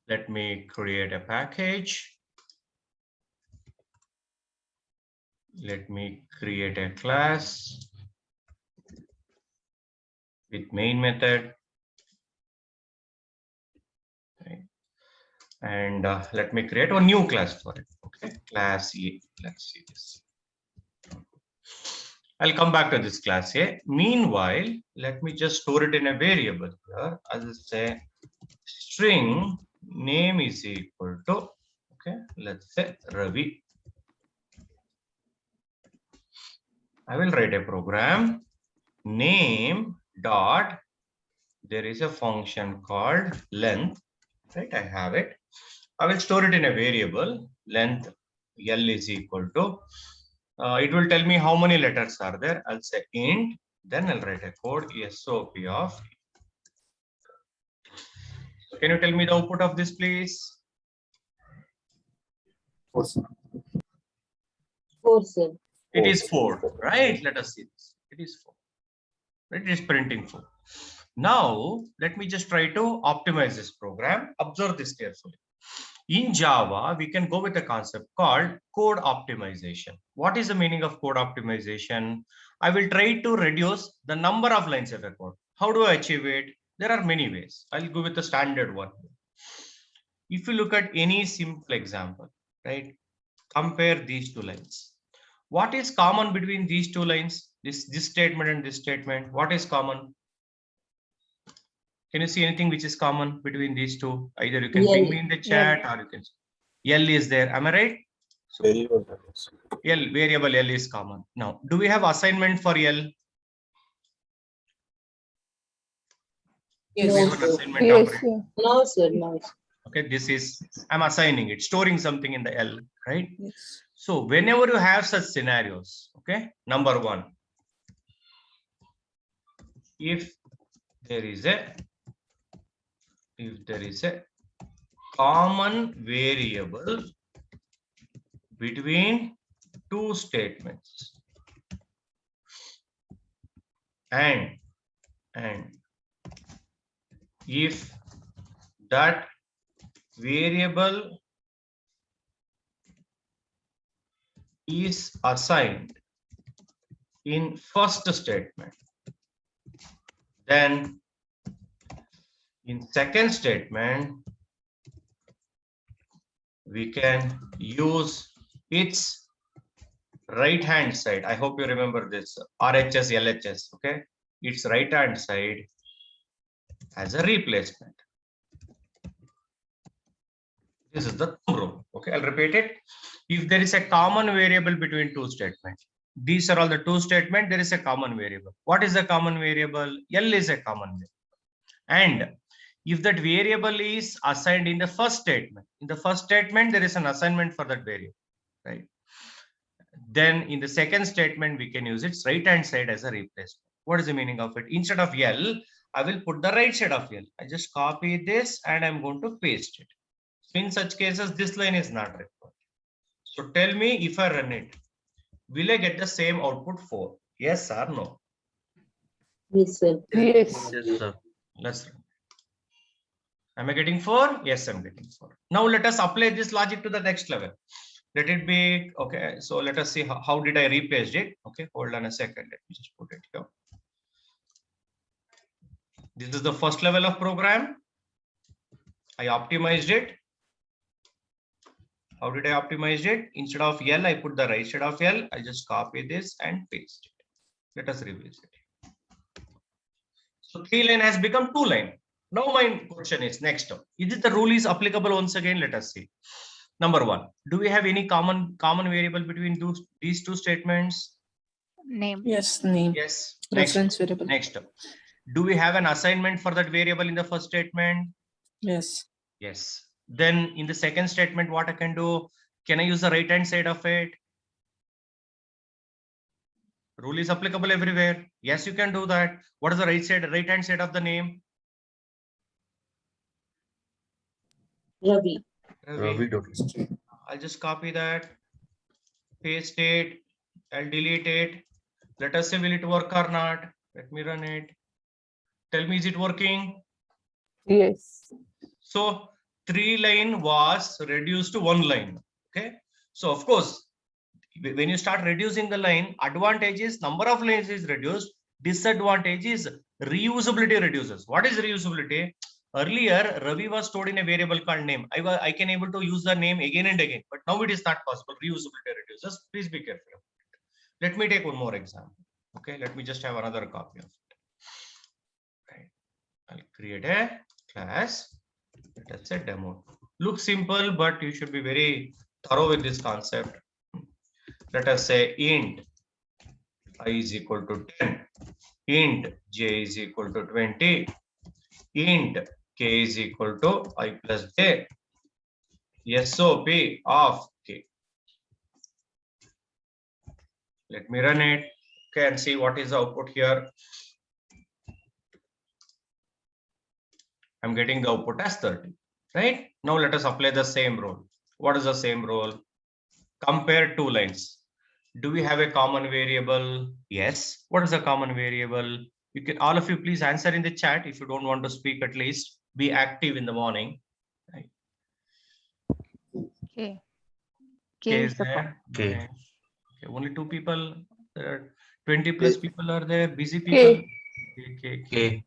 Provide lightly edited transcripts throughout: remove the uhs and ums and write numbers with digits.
Let me create a package. Let me create a class with main method. Okay. And let me create a new class for it. Okay, class A. Let's see this. I'll come back to this class here. Meanwhile, let me just store it in a variable here. I will say string name is equal to, okay, let's say Ravi. I will write a program name dot, there is a function called length, right? I have it. I will store it in a variable length L is equal to, it will tell me how many letters are there. I'll say int, then I'll write a code SOP of. So can you tell me the output of this, please? 4, sir. 4, sir. It is 4, right? Let us see this. It is 4. It is printing 4. Now, let me just try to optimize this program. Observe this carefully. In Java, we can go with a concept called code optimization. What is the meaning of code optimization? I will try to reduce the number of lines of a code. How do I achieve it? There are many ways. I'll go with the standard one. If you look at any simple example, right? Compare these two lines. What is common between these two lines? This statement and this statement. What is common? Can you see anything which is common between these two? Either you can ping me in the chat or you can. L is there. Am I right? So Variable. L, variable L is common. Now, do we have assignment for L? Yes. We No, have an sir. assignment Yes, operator. sir. No, sir. No. Okay, this is, I'm assigning it, storing something in the L, right? Yes. So whenever you have such scenarios, okay, number one, if there is a common variable between two statements and if that variable is assigned in first statement, then in second statement we can use its right hand side. I hope you remember this RHS LHS, okay, its right hand side as a replacement. This is the thumb rule. Okay, I'll repeat it. If there is a common variable between two statements, these are all the two statements, there is a common variable. What is the common variable? L is a common variable. And if that variable is assigned in the first statement, there is an assignment for that variable, right? Then in the second statement, we can use its right hand side as a replacement. What is the meaning of it? Instead of L, I will put the right side of L. I just copy this and I'm going to paste it. So in such cases, this line is not required. So tell me, if I run it, will I get the same output 4? Yes or no? Yes, sir. Yes. Yes, sir. Let's run. Am I getting 4? Yes, I'm getting 4. Now let us apply this logic to the next level. Let it be, okay, so let us see how did I repaste it. Okay, hold on a second. Let me just put it here. This is the first level of program. I optimized it. How did I optimize it? Instead of L, I put the right side of L. I just copy this and paste it. Let us revisit it. So 3 line has become 2 line. Now my question is next up. Is it the rule is applicable once again? Let us see. Number 1, do we have any common variable between these two statements? Name. Yes, name. Yes. Reference variable. Next up. Do we have an assignment for that variable in the first statement? Yes. Yes. Then in the second statement, what I can do? Can I use the right hand side of it? Rule is applicable everywhere. Yes, you can do that. What is the right hand side of the name? Ravi. Ravi Dotty. I'll just copy that, paste it, I'll delete it. Let us say, will it work or not? Let me run it. Tell me, is it working? Yes. So 3-line was reduced to 1 line. Okay. So of course, when you start reducing the line, advantage is number of lines is reduced. Disadvantage is reusability reduces. What is reusability? Earlier, Ravi was stored in a variable called name. I can able to use the name again and again, but now it is not possible. Reusability reduces. Please be careful. Let me take one more example. Okay, let me just have another copy of it. Right. I'll create a class. Let us say demo. Looks simple, but you should be very thorough with this concept. Let us say int I is equal to 10, int j is equal to 20, int k is equal to I plus j, SOP of k. Let me run it. Okay, and see what is the output here. I'm getting the output as 30, right? Now let us apply the same rule. What is the same rule? Compare 2 lines. Do we have a common variable? Yes. What is the common variable? You can, all of you, please answer in the chat. If you don't want to speak, at least be active in the morning. Right? K. K K is is the there. K. Okay. Only 2 people. There are 20 plus K. people are there. Busy people. K. K.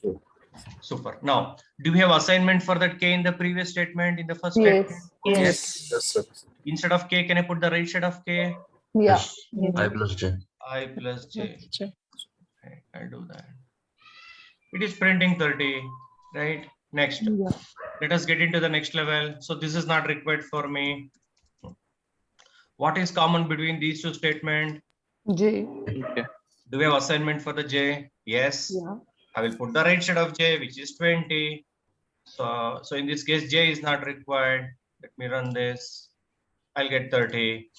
Super. Now, do we have assignment for that K in the previous statement, in the first statement? Yes. Yes, sir. Instead of K, can I put the right side of K? Yeah. I plus J. I plus J. J. Okay, I'll do that. It is printing 30, right? Next, Yeah. let us get into the next level. So this is not required for me. What is common between these two statements? J. Do we have assignment for the J? Yes. Yeah. I will put the right side of J, which is 20. So in this case, J is not required. Let me run this. I'll get 30.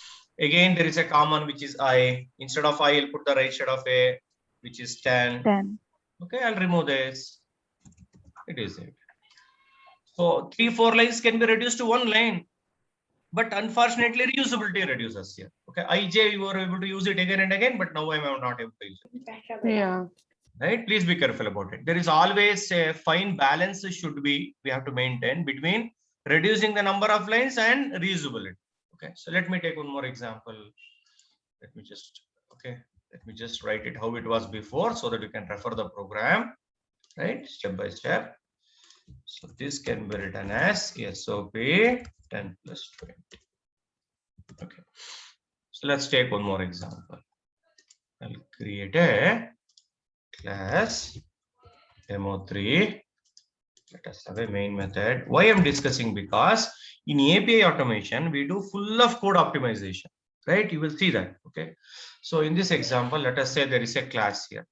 Again, there is a common, which is I. Instead of I, I'll put the right side of A, which is 10. 10. Okay, I'll remove this. It is it. So 3-4 lines can be reduced to 1 line, but unfortunately reusability reduces here. Okay, IJ you are able to use it again and again, but now I am not able to use it. Yeah. Right? Please be careful about it. There is always a fine balance we have to maintain between reducing the number of lines and reusability. Okay, so let me take one more example. Let me just write it how it was before so that you can refer the program, right, step by step. So this can be written as SOP 10 plus 20. Okay, so let's take one more example. I'll create a class demo3. Let us have a main method. Why I'm discussing? Because in API automation, we do full of code optimization, right? You will see that. Okay. So in this example, let us say there is a class here.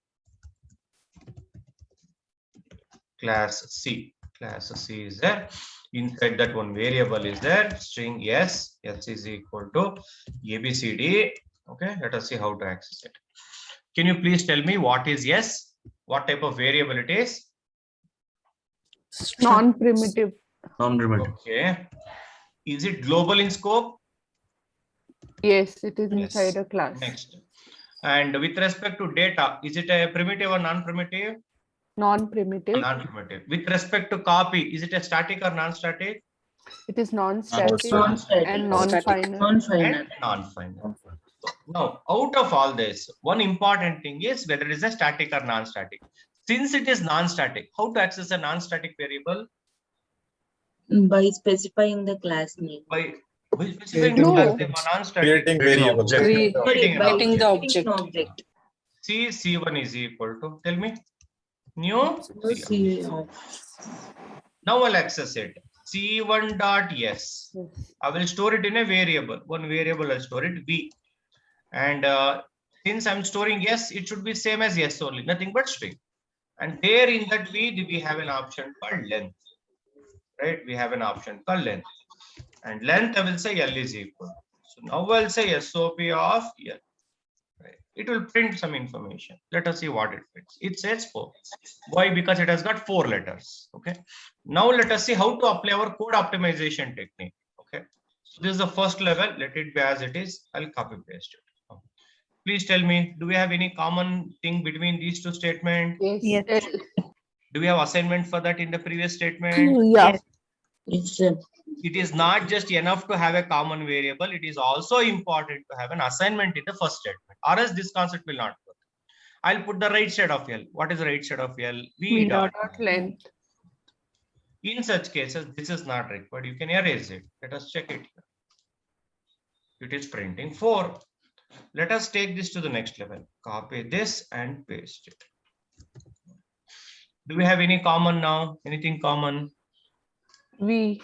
Class C. Class C is there. Inside that one variable is there. String S. S is equal to ABCD. Okay. Let us see how to access it. Can you please tell me what is S? What type of variable it is? Non-primitive. Non-primitive. Okay. Is it global in scope? Yes, it is Yes. inside a class. Next. And with respect to data, is it a primitive or non-primitive? Non-primitive. Non-primitive. With respect to copy, is it a static or non-static? It is non-static Non-static. and non-final. Non-final. And non-final. Now, out of all this, one important thing is whether it is a static or non-static. Since it is non-static, how to access a non-static variable? By specifying the class name. By specifying Creating the No. class name or non-static. Creating variables. Creating By an creating object. the object. C1 is equal to, tell me, new So C1. see, Now I'll access it. C1 dot yes. Yes. I will store it in a variable. One variable I'll store it V. And since I'm storing yes, it should be same as yes only, nothing but string. And there in that V, we have an option called length. Right? We have an option called length. And length, I will say L is equal. So now I'll say SOP of L. Right? It will print some information. Let us see what it prints. It says 4. Why? Because it has got 4 letters. Okay. Now let us see how to apply our code optimization technique. Okay. So this is the first level. Let it be as it is. I'll copy paste it. Please tell me, do we have any common thing between these two statements? Yes. Do we have assignment for that in the previous statement? Yeah. it's it is not just enough to have a common variable. It is also important to have an assignment in the first statement, or else this concept will not work. I'll put the right side of L. What is the right side of L? V dot. length. In such cases, this is not required. You can erase it. Let us check it here. It is printing 4. Let us take this to the next level. Copy this and paste it. Do we have any common now? Anything common? V.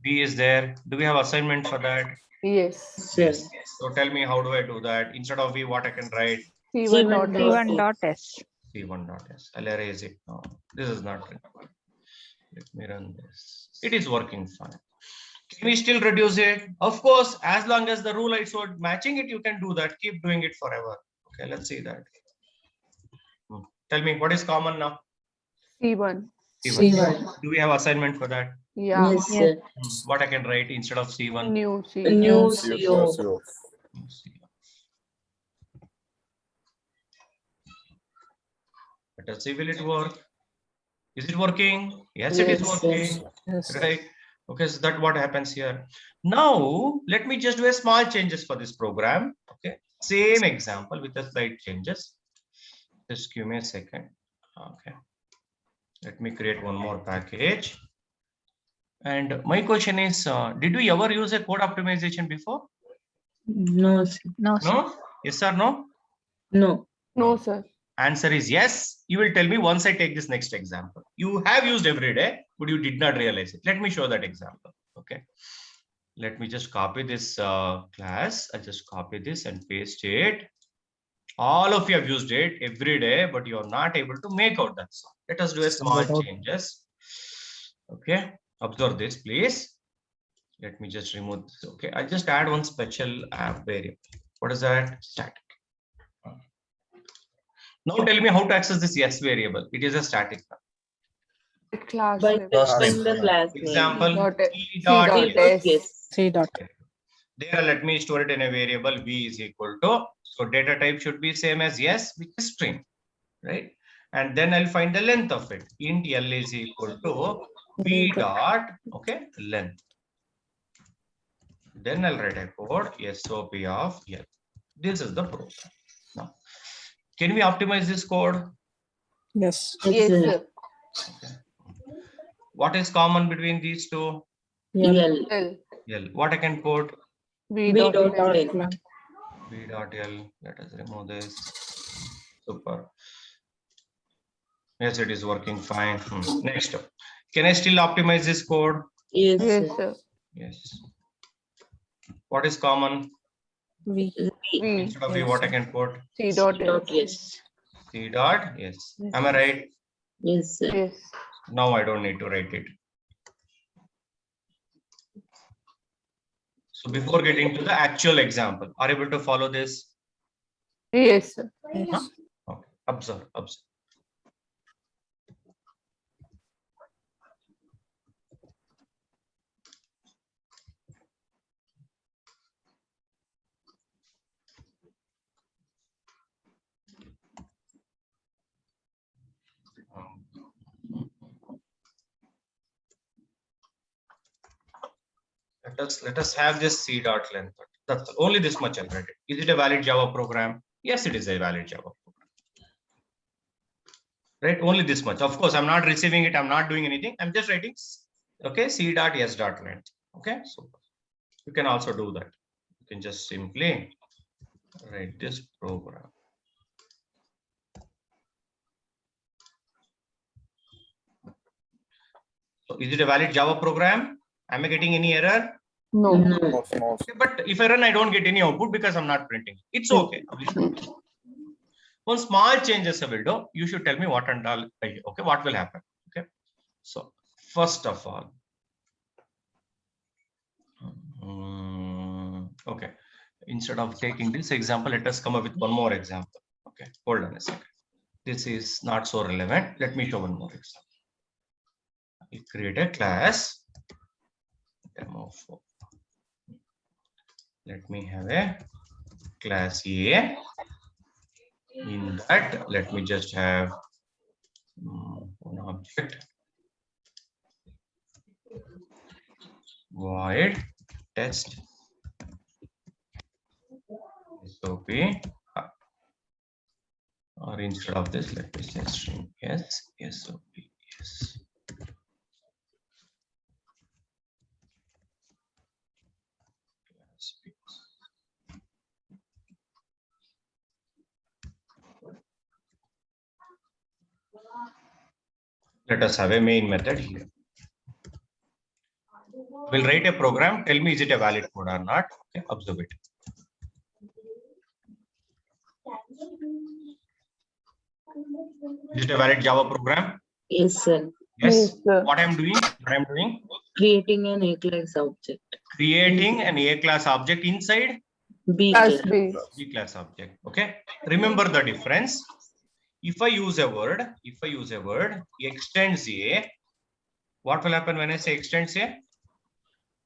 B is there. Do we have assignment for that? Yes. Yes. So tell me, how do I do that? Instead of V, what I can write? C1 dot C1 S. C1.s. C1 dot S. I'll erase it now. This is not required. Let me run this. It is working fine. Can we still reduce it? Of course, as long as the rule is matching it, you can do that. Keep doing it forever. Okay, let's see that. Tell me, what is common now? C1. C1. Do we have assignment for that? Yeah. Yes, sir. What I can write instead of C1? New C. New CO. Let us see, will it work? Is it working? Yes, it is Yes, working. Yes. Right. Okay, so that what happens here. Now, let me just do a small changes for this program. Okay, same example with the slight changes. Just give me a second. Okay, let me create one more package. And my question is, did we ever use a code optimization before? No, sir. No, sir. No? Yes or no? No. No, sir. Answer is yes. You will tell me once I take this next example. You have used every day, but you did not realize it. Let me show that example. Okay. Let me just copy this class. I'll just copy this and paste it. All of you have used it every day, but you are not able to make out that song. Let us do a small changes. Okay. Observe this, please. Let me just remove this. Okay. I'll just add one special variable. What is that? Static. Now tell me how to access this yes variable. It is a static. Class By name. specifying the class name. Example, Dot E C dot dot yes. S. Yes. C dot. There, let me store it in a variable v is equal to. So data type should be same as yes, which is string, right? And then I'll find the length of it. Int L is equal to v dot, okay, length. Then I'll write a code SOP of L. This is the program. Now, can we optimize this code? Yes. Yes, sir. Okay. What is common between these two? L. L. L. What I can code? V V dot dot L. L. V dot L. Let us remove this. Super. Yes, it is working fine. Next, can I still optimize this code? Yes, Yes, sir. sir. Yes. What is common? V. V. Instead of V, what I can put? C dot Dot S. yes. C dot. Yes. Am I right? Yes, sir. Yes. Now I don't need to write it. So before getting to the actual example, are you able to follow this? Yes, sir. Yes. Okay. Observe. Observe. Let us have this C dot length. That's only this much I'll write it. Is it a valid Java program? Yes, it is a valid Java program. Right? Only this much. Of course, I'm not receiving it. I'm not doing anything. I'm just writing. Okay, C dot S dot length. Okay, so you can also do that. You can just simply write this program. So is it a valid Java program? Am I getting any error? No. No. Okay, but if I run, I don't get any output because I'm not printing. It's okay. One small changes I will do. You should tell me what and all. Okay, what will happen? Okay. So first of all, okay. Instead of taking this example, let us come up with one more example. Okay, hold on a second. This is not so relevant. Let me show one more example. I'll create a class demo4. Let me have a class A. In that, let me just have one object. void test SOP, or instead of this, let me say string yes SOP yes. Let us have a main method here. We'll write a program. Tell me, is it a valid code or not? Okay, observe it. Is it a valid Java program? Yes, sir. Yes. Yes, sir. What I'm doing? What I'm doing? Creating an A class object. Creating an A class object inside B Class class. B. B class object. Okay. Remember the difference. If I use a word, extends A, what will happen when I say extends A?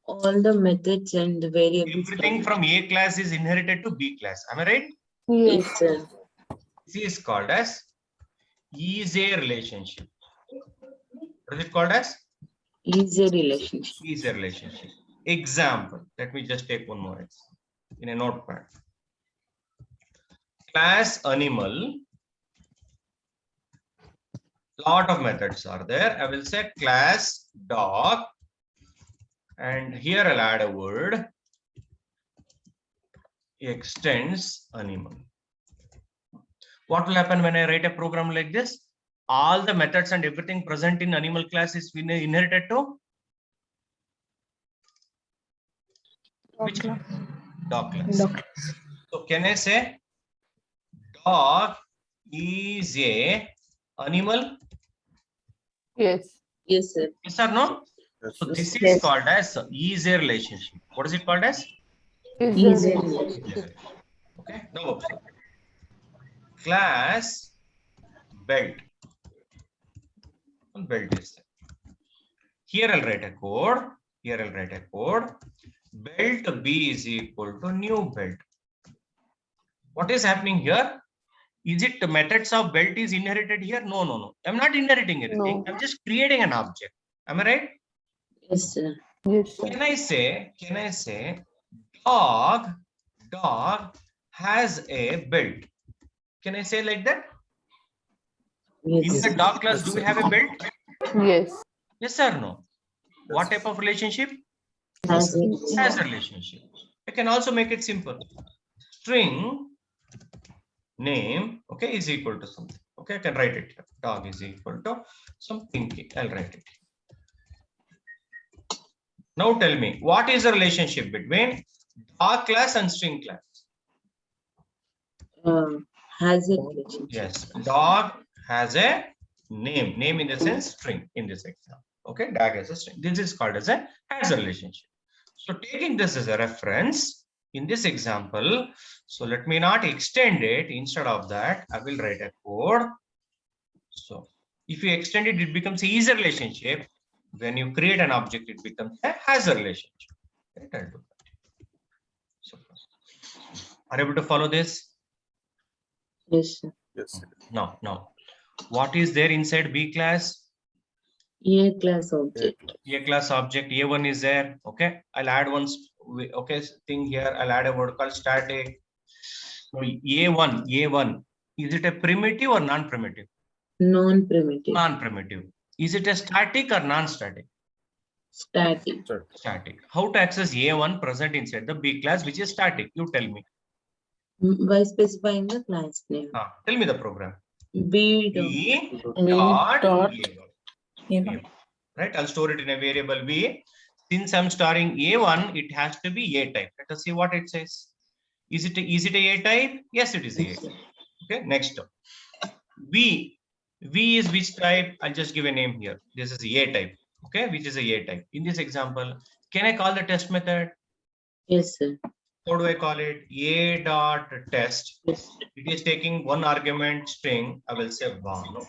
All the methods and the variables. Everything from A class is inherited to B class. Am I right? Yes. Yes, sir. This is called as is a relationship. What is it called as? Is a relationship. Is a relationship. Example. Let me just take one more example in a notepad. Class animal. Lot of methods are there. I will say class dog, and here I'll add a word extends animal. What will happen when I write a program like this? All the methods and everything present in animal class is inherited to which class? Dog class. So can I say dog is a animal? Yes. Yes, sir. Yes or no? So this is Yes. called as is a relationship. What is it called as? Is Is a a relationship. Okay. Now observe. Class belt. Belt is there. Here I'll write a code. Belt B is equal to new belt. What is happening here? Is it the methods of belt is inherited here? No. I'm not inheriting anything. No. I'm just creating an object. Am I right? Yes, sir. Yes, sir. Can I say dog has a belt? Can I say like that? In Yes, the sir. dog class, do we have a belt? Yes. Yes or no? What type of relationship? Has a As a relationship. I can also make it simple. String name, okay, is equal to something. Okay, I can write it here. Dog is equal to something. I'll write it. Now tell me, what is the relationship between dog class and string class? has a relationship. Yes, dog has a name. Name in the sense string in this example. Okay, dog has a string. This is called as a relationship. So taking this as a reference in this example, so let me not extend it. Instead of that, I will write a code. So if you extend it, it becomes a is a relationship. When you create an object, it becomes a has a relationship. Right? I'll do that. So, are you able to follow this? Yes, sir. Now, what is there inside B class? A class object. A class object A1 is there. Okay, I'll add one thing here. I'll add a word called static. So A1 is it a primitive or non-primitive? Non-primitive. Non-primitive. Is it a static or non-static? Static. Static. How to access A1 present inside the B class, which is static? You tell me. By specifying the class name. Tell me the program. B B dot dot A1. A1. Right, I'll store it in a variable B. Since I'm storing A1, it has to be A type. Let us see what it says. Is it a A type? Yes, it is a type. Okay, next. V is which type? I'll just give a name here. This is A type. Okay, which is a A type. In this example, can I call the test method? Yes, sir. How do I call it? A dot test. Yes. It is taking one argument string. I will say Bano.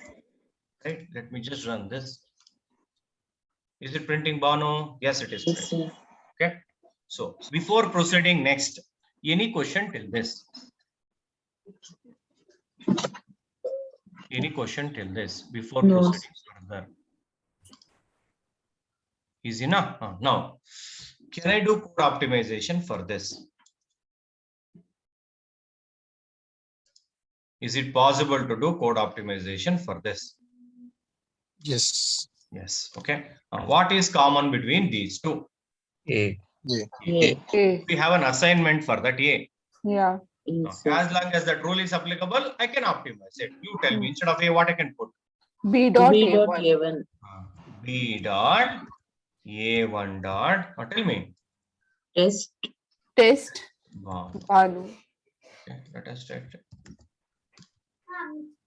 Right, let me just run this. Is it printing Bano? Yes, it is. Yes, Printing. sir. Okay, so before proceeding next, any question till this? Any question till this before No. proceeding further? Easy na? Now, can I do code optimization for this? Is it possible to do code optimization for this? Yes. Yes. Okay. What is common between these two? A. Yeah. A. We have an assignment for that A. Yeah. Yes, Okay, sir. as long as that rule is applicable, I can optimize it. You tell me, instead of A, what I can put? B dot B dot A1. A1. B dot A1 dot, tell me. Test. Test. Wow. Banu. Okay, let us check.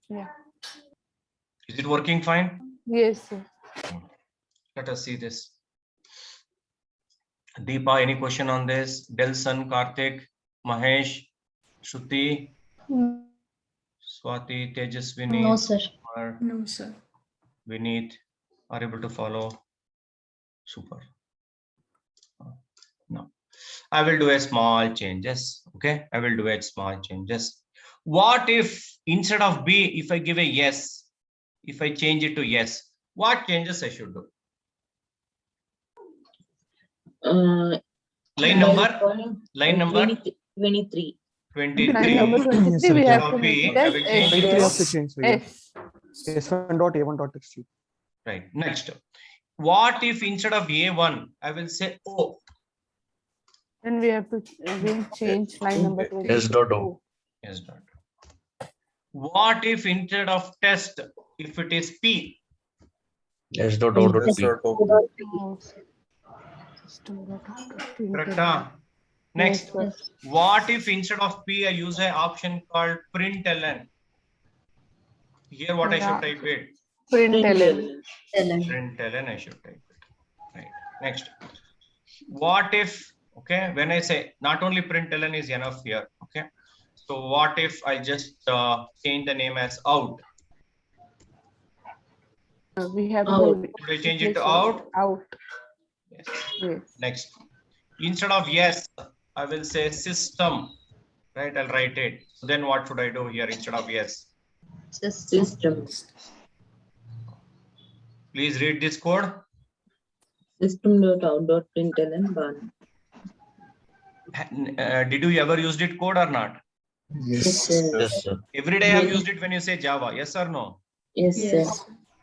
Yeah. Is it working fine? Yes, sir. Let us see this. Deepa, any question on this? Delson, Karthik, Mahesh, Shruti, Mm. Swati, Tejaswini, No, sir. Kumar, No, sir. Vineet are able to follow. Super. No, I will do a small changes. Okay, I will do a small changes. What if instead of B, if I give a yes, if I change it to yes, what changes I should do? Line number 23. 23. Line number 23, Yes, sir. we have Instead to of B, make it I as will change it Three to of the change. S. S1 dot A1 dot text. right. Next, what if instead of A1, I will say O? Then we have to again change line number 20. S dot O. Yes, dot. What if instead of test, if it is P? S dot O dot P. Oh. System dot out. Correct, huh? Next, Yes, sir. what if instead of P, I use an option called println? Here, what I Yeah. should type it? Println. Println, I should type it. Right. Next, what if, okay, when I say not only println is enough here, okay. So what if I just change the name as out? We have Out. to Should I change it to replace out? Out. Yes. Yes. Next, instead of yes, I will say system, right? I'll write it. So then what should I do here instead of yes? System. Please read this code. System dot out dot println one. Did you ever used it code or not? Yes, sir. Yes, sir. Every day I've used it when you say Java. Yes or no? Yes, sir.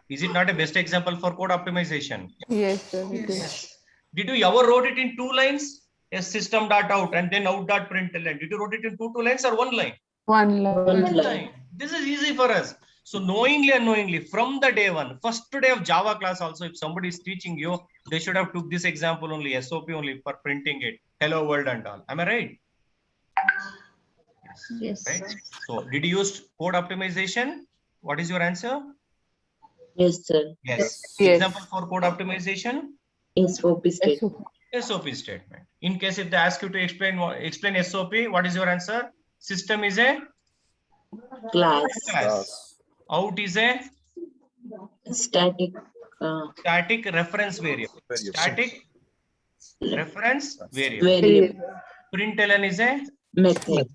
Is it not a best example for code optimization? Yes, sir. It is. Yes. Did you ever wrote it in 2 lines? Yes, system dot out and then out dot println. Did you wrote it in two lines or 1 line? One line. One line. This is easy for us. So knowingly, unknowingly, from the day one, first day of Java class also, if somebody is teaching you, they should have took this example only, SOP only for printing it. Hello world and all. Am I right? Yes. Right. So did you use code optimization? What is your answer? Yes, sir. Yes. Yes. Example for code optimization? SOP state. SOP statement. In case if they ask you to explain SOP, what is your answer? System is a Class. Out is a Static. static reference variable. Static reference variable. Variable. Println is a Method.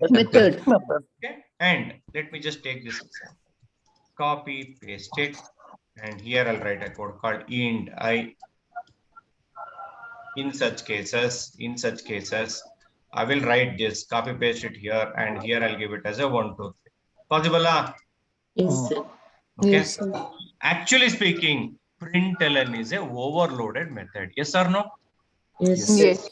okay. And let me just take this example. Copy, paste it, and here I'll write a code called int I. In such cases, I will write this, copy paste it here, and here I'll give it as a 1, 2, 3. Possible? Yes, sir. Okay. Yes, sir. Actually speaking, println is a overloaded method. Yes or no? Yes, sir. Yes.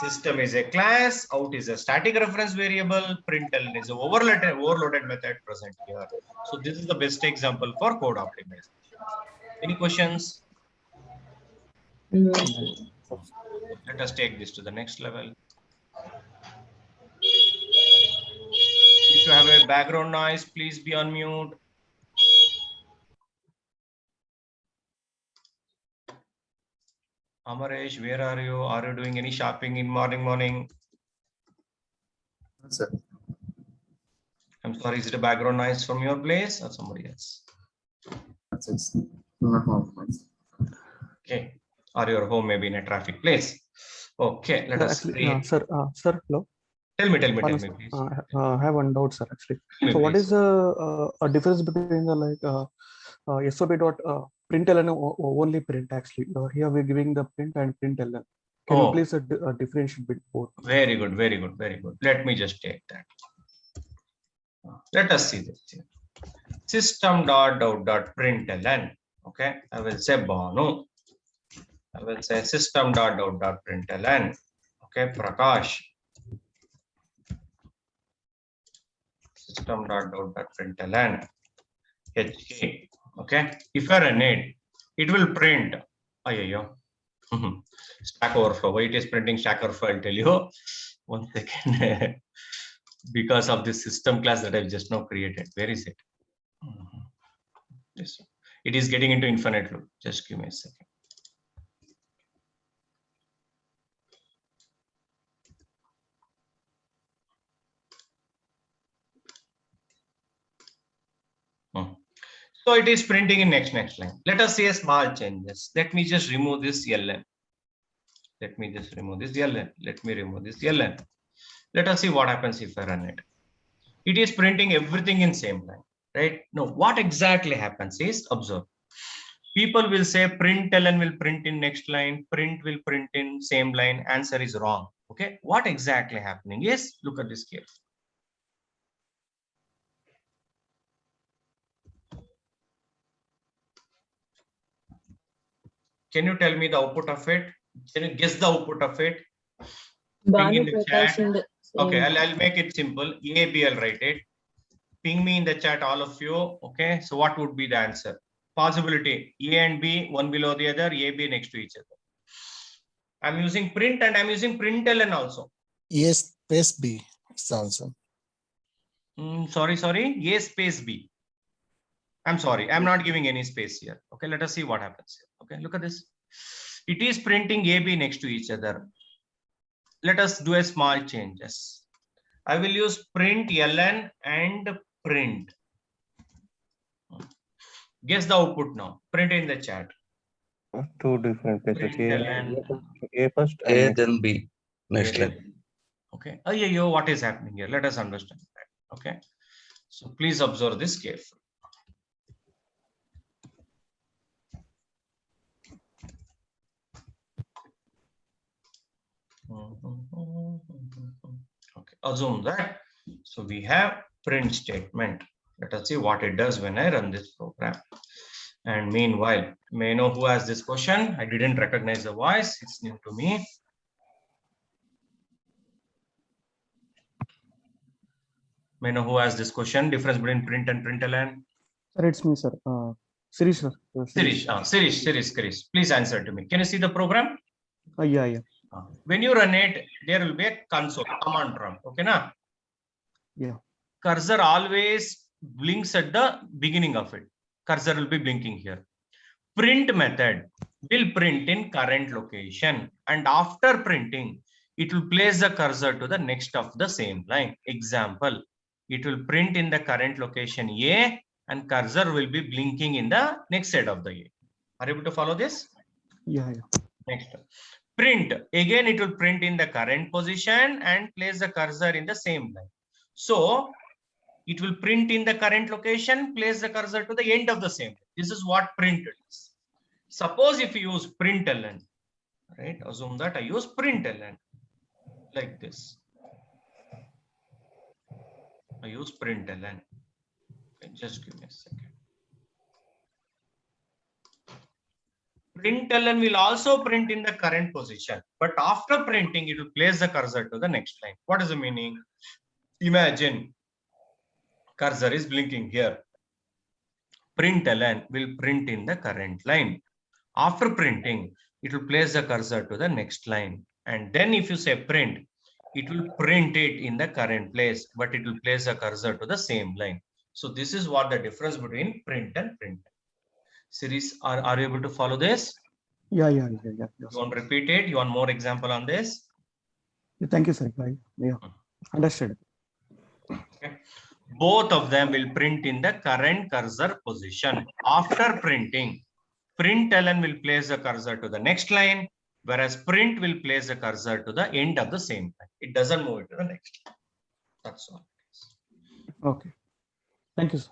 System is a class, out is a static reference variable, println is a overloaded method present here. So this is the best example for code optimization. Any questions? No. Let us take this to the next level. If you have a background noise, please be on mute. Amaresh, where are you? Are you doing any shopping in morning? Sir. I'm sorry, is it a background noise from your place or somebody else? Okay. Or your home maybe in a traffic place. Okay, let us create. Sir, hello. Tell me, please. I have one doubt, sir. Actually, Tell me, so what please. is the difference between the SOP dot Print ln only print actually. Here we're giving the print and print ln. Can Oh. you please differentiate between both? Very good, very good, very good. Let me just take that. Let us see this here. System dot out dot println. Okay, I will say Banu. I will say system dot out dot println. Okay, Prakash. System dot out dot println. HK. Okay, if I run it, it will print. Ayyo. Stack Overflow. Why it is printing Stack Overflow? I'll tell you. 1 second. Because of this system class that I've just now created. Where is it? Yes. It is getting into infinite loop. Just give me a second. So it is printing in next line. Let us see a small changes. Let me just remove this ln. Let me just remove this ln. Let me remove this ln. Let us see what happens if I run it. It is printing everything in same line, right? No, what exactly happens is, observe. People will say println will print in next line, print will print in same line. Answer is wrong. Okay, what exactly happening is, look at this carefully. Can you tell me the output of it? Can you guess the output of it? Ping in Banu the Prakash chat. in the Okay, same. I'll make it simple. A, B, I'll write it. Ping me in the chat, all of you. Okay, so what would be the answer? Possibility A and B, one below the other, A, B next to each other. I'm using print and I'm using println also. Yes, space B is also. Sorry. A space B. I'm sorry, I'm not giving any space here. Okay, let us see what happens here. Okay, look at this. It is printing A, B next to each other. Let us do a small changes. I will use print ln and print. Guess the output now. Print in the chat. Two different places. A first. A then B. Next line. Okay. Oh, what is happening here? Let us understand that. Okay. So please observe this carefully. Okay. Assume that. So we have print statement. Let us see what it does when I run this program. And meanwhile, may I know who has this question? I didn't recognize the voice. It's new to me. May I know who has this question? Difference between print and println? Sir, it's me, sir. Sirish, sir. Sirish, please answer to me. Can you see the program? Yeah. When you run it, there will be a console, command prompt. Okay, na? Yeah. Cursor always blinks at the beginning of it. Cursor will be blinking here. Print method will print in current location, and after printing, it will place the cursor to the next of the same line. Example, it will print in the current location A, and cursor will be blinking in the next side of the A. Are you able to follow this? Yeah. Next, print. Again, it will print in the current position and place the cursor in the same line. So it will print in the current location, place the cursor to the end of the same. This is what print is. Suppose if you use println, right? Assume that I use println like this. I use println. Okay, just give me a second. Println will also print in the current position, but after printing, it will place the cursor to the next line. What is the meaning? Imagine cursor is blinking here. Println will print in the current line. After printing, it will place the cursor to the next line. And then if you say print, it will print it in the current place, but it will place the cursor to the same line. So this is what the difference between print and print. Series, are you able to follow this? Yeah. You want to repeat it? You want more example on this? Thank you, sir. Yeah. Understood. Okay. Both of them will print in the current cursor position. After printing, println will place the cursor to the next line, whereas print will place the cursor to the end of the same line. It doesn't move it to the next line. That's all. Okay. Thank you, sir.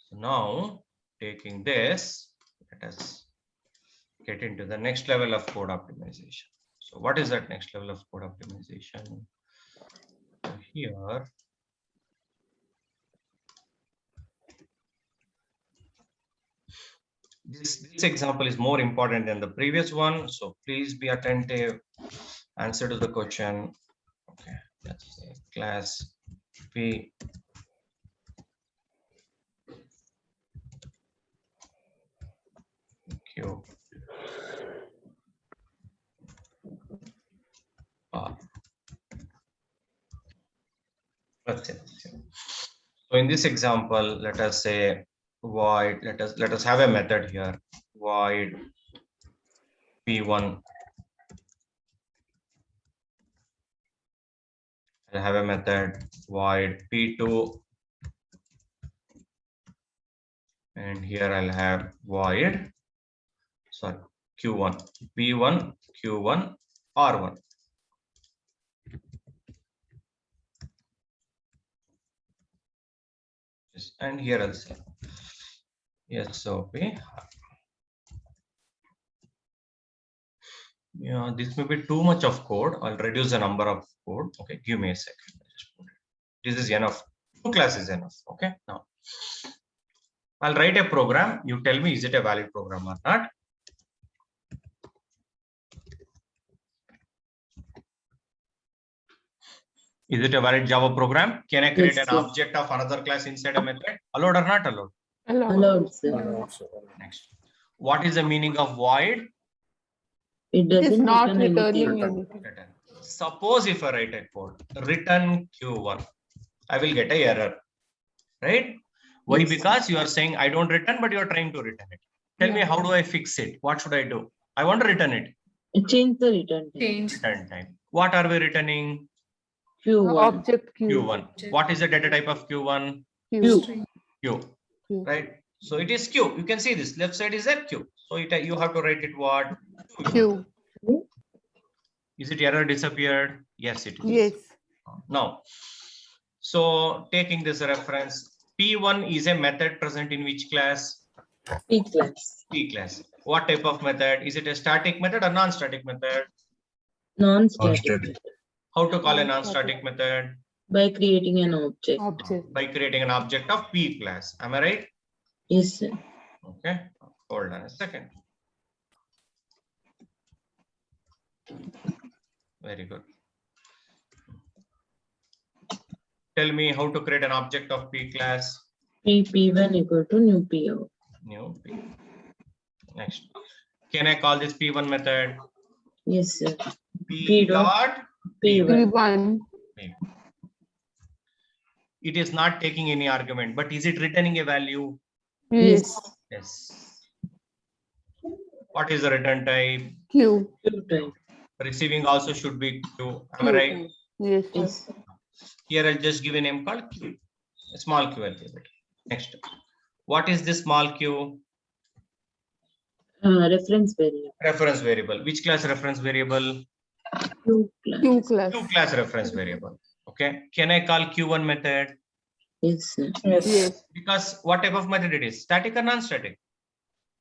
So now taking this, let us get into the next level of code optimization. So what is that next level of code optimization? So here, this example is more important than the previous one. So please be attentive. Answer to the question. Okay, let's say class P. Q. R. Let's say. So in this example, let us say void. Let us have a method here. Void P1. I'll have a method void P2. And here I'll have void, sorry, Q1, P1, Q1, R1. Yes, and here I'll say SOP. Yeah, this may be too much of code. I'll reduce the number of code. Okay, give me a second. This is enough. 2 classes enough. Okay, now I'll write a program. You tell me, is it a valid program or not? Is it a valid Java program? Can I create Yes, an sir. object of another class inside a method? Allowed or not allowed? Allowed, sir. Next. What is the meaning of void? It It is doesn't not return returning anything. anything. Return. Suppose if I write a code, return Q1, I will get a error, right? Why? Yes. Because you are saying I don't return, but you are trying to return it. Tell me, Yeah. how do I fix it? What should I do? I want to return it. Change the return type. Return time. What are we returning? Q1. Object Q. Q1. What is the data type of Q1? Q. Q. Q. Right? So it is Q. You can see this left side is a Q. So you have to write it what? Q. Is it error disappeared? Yes, it is. Yes. Now, so taking this reference, P1 is a method present in which class? P class. P class. What type of method? Is it a static method or non-static method? Non-static. Non-static. How to call a Non-static. non-static method? By creating an object. Object. By creating an object of P class. Am I right? Yes, sir. Okay. Hold on a second. Very good. Tell me how to create an object of P class. P1 equal to new PO. New P. Next. Can I call this P1 method? Yes, sir. P P dot P1. P1. It is not taking any argument, but is it returning a value? Yes. Yes. What is the return type? Q. Q type. Receiving also should be Q. Am I Q. right? Yes. Sir. Yes. Here I'll just give a name called Q. A small Q. I'll give it. Next. What is this small Q? Reference variable. Reference variable. Which class reference variable? Q class. Q class. Q class reference variable. Okay. Can I call Q1 method? Yes, sir. Yes. Because what type of method it is? Static or non-static?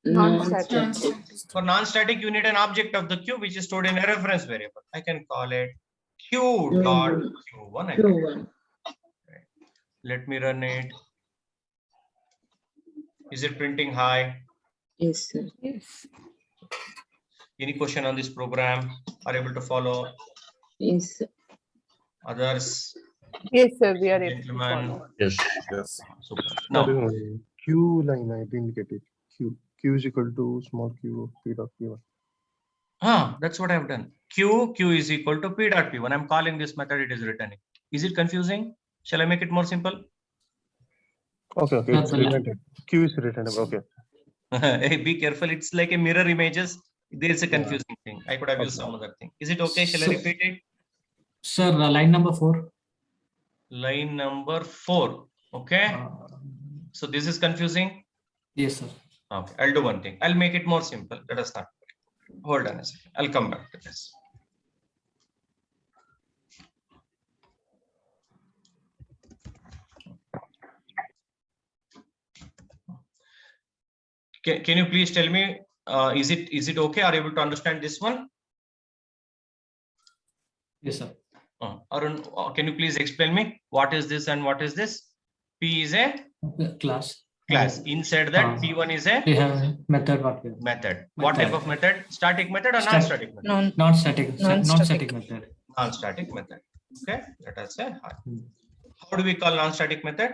Non-static. For non-static, you need an object of the Q which is stored in a reference variable. I can call it Q dot Q1. Q1. Let me run it. Is it printing high? Yes, sir. Yes. Any question on this program? Are able to follow? Yes, sir. Others? Yes, sir. We are able to Gentlemen. follow. Yes. Super. Now, Now, Q line, I didn't get it. Q is equal to small q P dot P1. that's what I've done. Q is equal to P dot P1. I'm calling this method, it is returning. Is it confusing? Shall I make it more simple? Okay, okay. It's returned. Q is returned. Okay. Hey, be careful. It's like a mirror images. There is a confusing thing. I could have used some other thing. Is it okay? Shall I So- repeat it? Sir, line number 4. Line number 4. Okay. So this is confusing. Yes, sir. Okay. I'll do one thing. I'll make it more simple. Let us start. Hold on a second. I'll come back to this. Can you please tell me, is it okay? Are you able to understand this one? Yes, sir. Arun, can you please explain me what is this and what is this? P is a Class. class. Inside that, P1 is a We have method what we have. method. What type of method? Static method or Stat- non-static method? Non-static Non-static. method. Non-static method. Okay, let us say hi. Hmm. How do we call non-static method?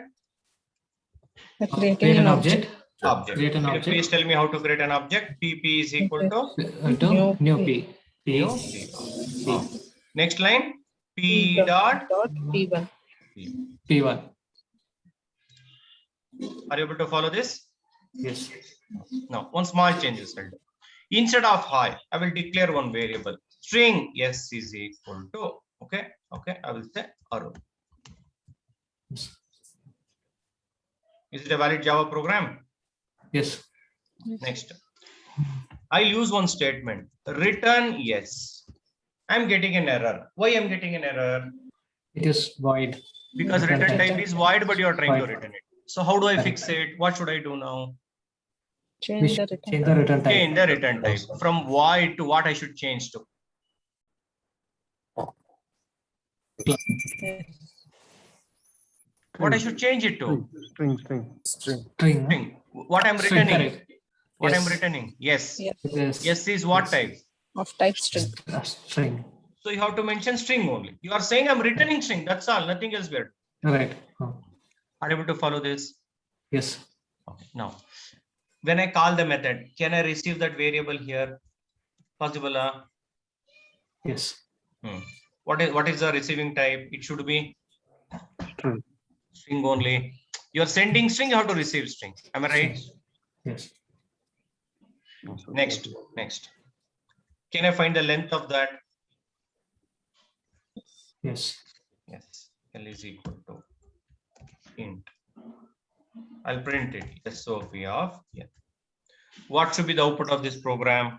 Create an object. Object. Create an Can you object. please tell me how to create an object? PP is equal to To new P. P. new P. Next line, P dot P1. P1. Are you able to follow this? Yes. Now, one small change is done. Instead of hi, I will declare one variable. String s is equal to, okay, I will say Arun. Is it a valid Java program? Yes. Next, I'll use one statement. Return yes. I'm getting an error. Why I'm getting an error? It is void. Because Return return type. type is void, but you are trying to Void. return it. So how do I fix it? What should I do now? We Change the should return. change the return type. Change the return type from void to what I should change to. What I should change it to? String. String. String. String. What I'm String, returning? correct. What I'm Yes. returning? Yes. Yeah. Yes. Yes is what Yes. type? Of type string. String. So you have to mention string only. You are saying I'm returning string. That's all. Nothing else weird. Right. Are you able to follow this? Yes. Okay. Now, when I call the method, can I receive that variable here? Possible? Yes. What is the receiving type? It should be String. string only. You are sending string. You have to receive string. Am I right? Yes. Next. Can I find the length of that? Yes. Yes. L is equal to int. I'll print it. SOP of yeah. What should be the output of this program?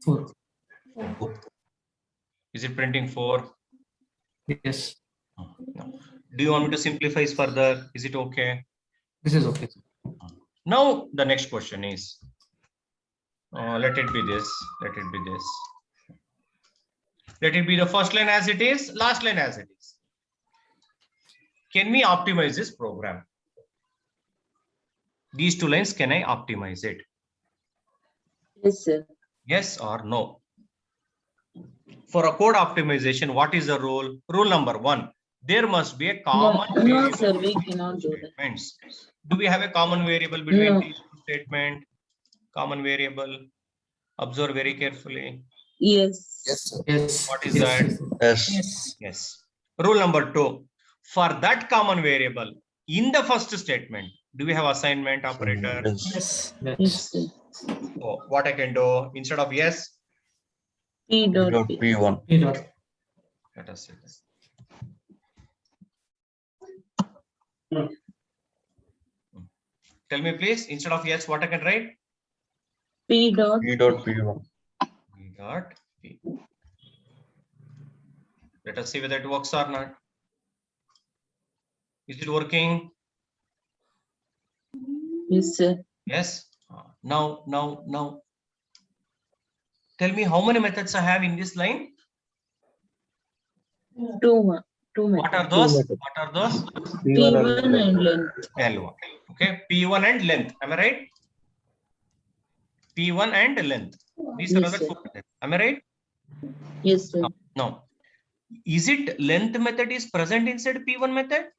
4. Is it printing 4? Yes. No. Do you want me to simplify further? Is it okay? This is okay. Now the next question is, let it be this. Let it be this. Let it be the first line as it is, last line as it is. Can we optimize this program? These two lines, can I optimize it? Yes, sir. Yes or no? For a code optimization, what is the rule? Rule number 1. There must be a common No, variable sir, we between cannot two do that. statements. Do we have a common variable between No. these two statements? Common variable. Observe very carefully. Yes. Yes, sir. Yes. What is Yes. that? Yes. Yes. Yes. Rule number 2. For that common variable, in the first statement, do we have assignment operator? Yes. Yes. Yes, Yes. sir. So what I can do instead of yes, P Dot dot P. P1. P dot. let us see this. Tell me please, instead of yes, what I can write? P dot P dot P1. P dot P. Let us see whether it works or not. Is it working? Yes, sir. Yes. Now. Tell me how many methods I have in this line. Two What methods. are those? methods. What are those? P1 and length. L1. Okay. P1 and length. Am I right? P1 and length. These are Yes, the sir. two methods. Am I right? Yes, sir. Now, is it length method is present inside P1 method?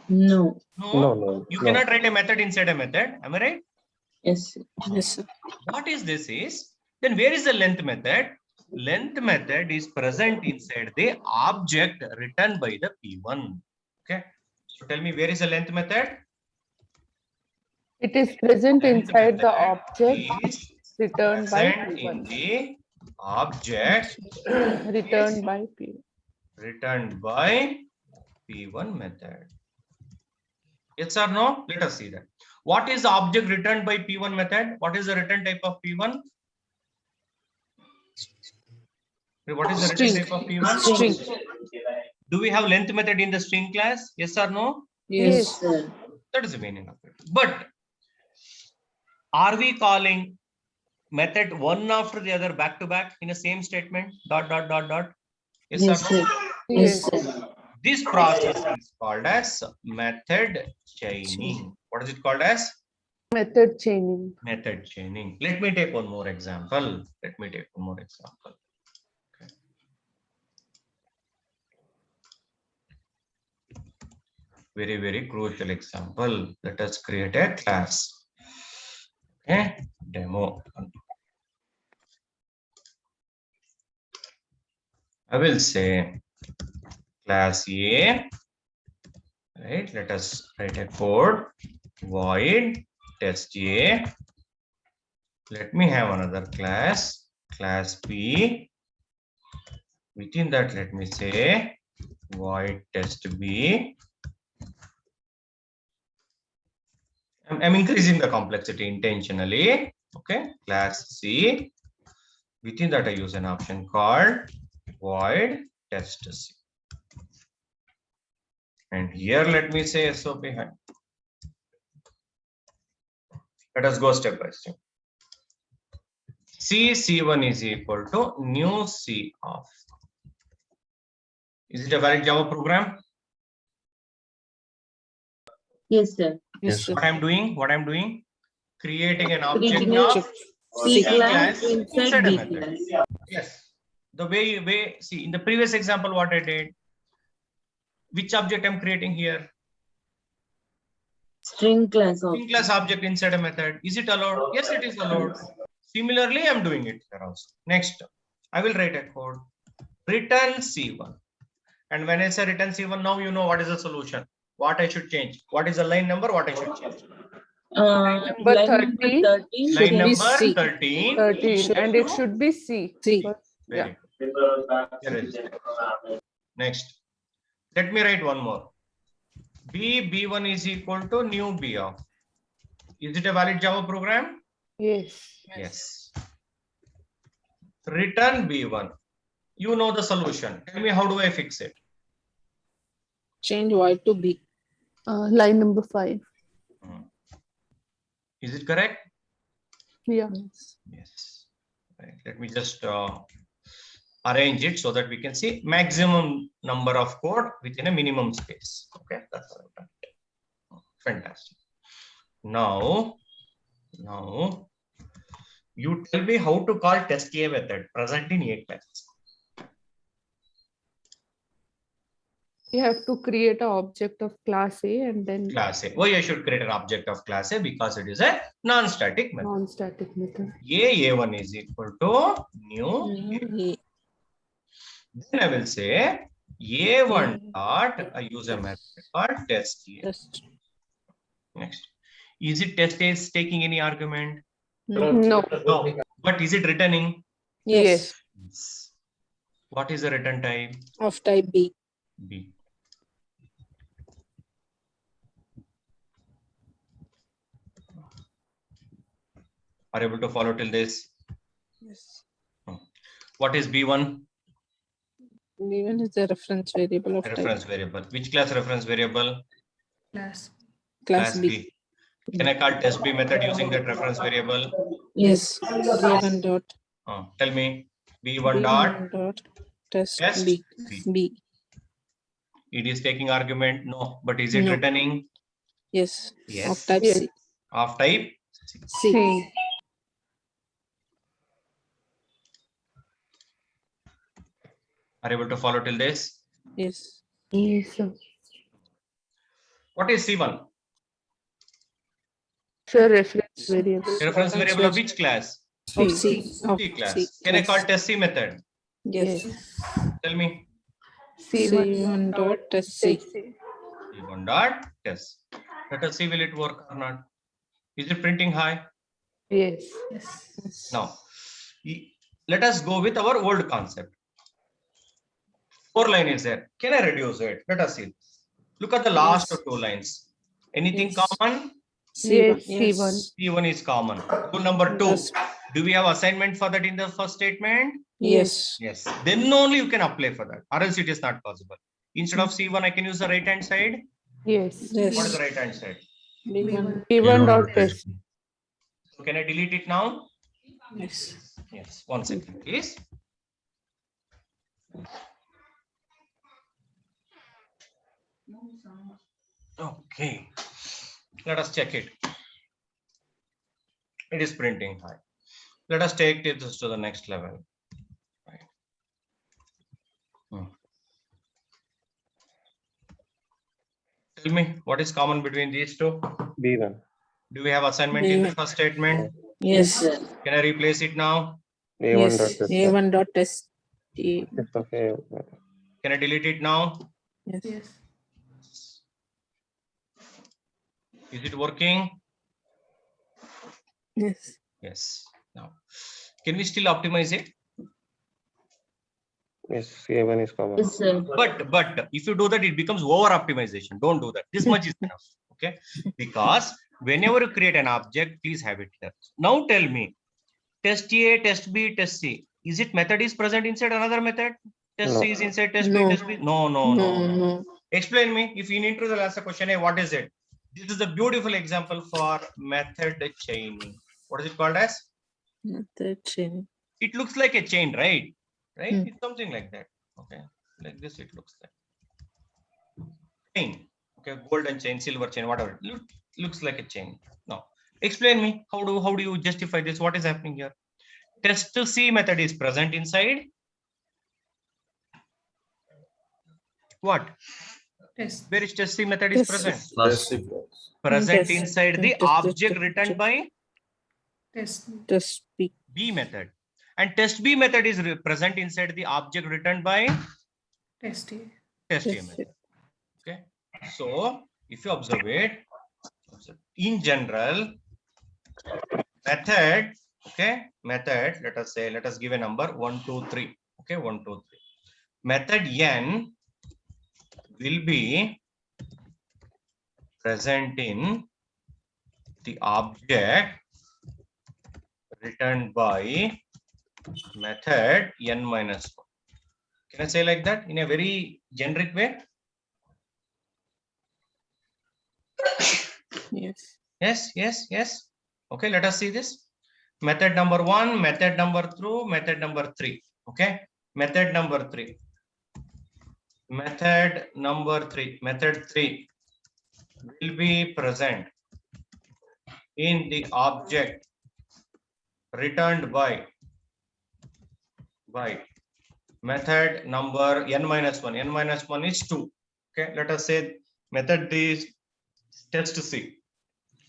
No. No. You cannot write a method inside a method. Am I right? Yes, sir. Yes, sir. What is this is? Then where is the length method? Length method is present inside the object written by the P1. Okay. So tell me, where is the length method? It is present Length inside the method object is returned by present in P1. the object Returned by P1. returned by P1 method. Yes or no? Let us see that. What is the object returned by P1 method? What is the return type of P1? What is the return String. type of P1? String. Do we have length method in the string class? Yes or no? Yes. Yes, sir. That is the meaning of it. But are we calling method one after the other back to back in the same statement? Dot, dot, dot, dot. Yes, Yes, or no? sir. Yes. Yes, sir. This process is called as method chaining. What is it called as? Method chaining. Method chaining. Let me take one more example. Okay. Very, very crucial example. Let us create a class. Okay, demo. I will say class A. Right, let us write a code void test A. Let me have another class B. Within that, let me say void test B. I'm increasing the complexity intentionally. Okay, class C. Within that, I use an option called void test C. And here, let me say SOP behind. Let us go step by step. C1 is equal to new C of. Is it a valid Java program? Yes, sir. Yes, sir. What I'm doing? Creating an object Creating of a C class class inside inside a B method. class. Yes. The way, see, in the previous example, what I did, which object I'm creating here? String class String of. class object inside a method. Is it allowed? Yes, it is allowed. Similarly, I'm doing it here also. Next, I will write a code. Return C1. And when I say return C1, now you know what is the solution. What I should change. What is the line number? What I should change. Number Line 13 number 13. Should Line be number C. 13. 13 and it should be C. C. Yeah. Very good. Here it is. Next, let me write one more. B1 is equal to new B of. Is it a valid Java program? Yes. Yes. Return B1. You know the solution. Tell me, how do I fix it? Change void to B. Line number 5. Is it correct? Yeah. Yes. Right. Let me just arrange it so that we can see maximum number of code within a minimum space. Okay, that's what I've done. Fantastic. Now you tell me how to call test A method present in A class. You have to create an object of class A and then Class A. Why I should create an object of class A? Because it is a non-static method. non-static method. A1 is equal to new. New A. Then I will say A1 dot, I use a method called test A. Test. Next. Is it test A is taking any argument? No. No. But is it returning? Yes. Yes. What is the return type? Of type B. B. Are you able to follow till this? Yes. What is B1? B1 is the reference variable of Reference variable. Which class reference variable? type class B. Can I call test B method using that reference variable? Yes. B1 dot. Tell me. B1 dot dot test test B. B. B. It is taking argument. No. But is it No. returning? Yes. Yes. Of type Yes. C. Of type C. C. C. Are you able to follow till this? Yes. Yes, sir. What is C1? Sir, reference variable. Reference variable of which class? Of C. Of C class. C. Can I call class. test C method? Yes. Tell me. C1 dot test C. C1 dot test. Let us see will it work or not. Is it printing high? Yes. Now, let us go with our old concept. 4 line is there. Can I reduce it? Let us see. Look at the last Yes. 2 lines. Anything Yes. common? Yes, Yes. C1. C1 is common. Rule number 2. Yes. Do we have assignment for that in the first statement? Yes. Yes. Then only you can apply for that, or else it is not possible. Instead of C1, I can use the right hand side. Yes. What is Yes. the right hand side? B1. B1 dot test. So can I delete it now? Yes. Yes, 1 second, please. Okay, let us check it. It is printing high. Let us take this to the next level. Right. Tell me what is common between these two. B1. Do we have assignment in the B1. first statement? Yes. Can I replace it now? A1 dot Yes. test. A1 dot test. A. Test of A. Can I delete it now? Yes. Is it working? Yes. Yes. Now, can we still optimize it? Yes, A1 is common. Yes, sir. But if you do that, it becomes over optimization. Don't do that. This much is enough. Okay. Because whenever you create an object, please have it here. Now tell me, test A, test B, test C. Is it method is present inside another method? Test No. C is inside test No. B, test B? No. No. Explain me. If you need to ask a question, hey, what is it? This is a beautiful example for method chaining. What is it called as? Method chain. It looks like a chain, right? Right? Hmm. It's something like that. Okay. Like this, it looks like. Chain. Okay. Golden chain, silver chain, whatever. Looks like a chain. Now, explain me. How do you justify this? What is happening here? Test to C method is present inside. What? Where is test C method is Test. present? Last. Present Test. inside the Test. object returned by Test B. B method. And test B method is present inside the object returned by test A method. Okay. So if you observe it, in general, method, okay, method, let us give a number 1, 2, 3. Okay, 1, 2, 3. Method N will be present in the object returned by method N minus 1. Can I say like that in a very generic way? Yes. Okay, let us see this. Method number 1, method number 2, method number 3. Okay, method number 3. Method number 3. Method 3 will be present in the object returned by method number N minus 1. N minus 1 is 2. Okay, let us say method is test C.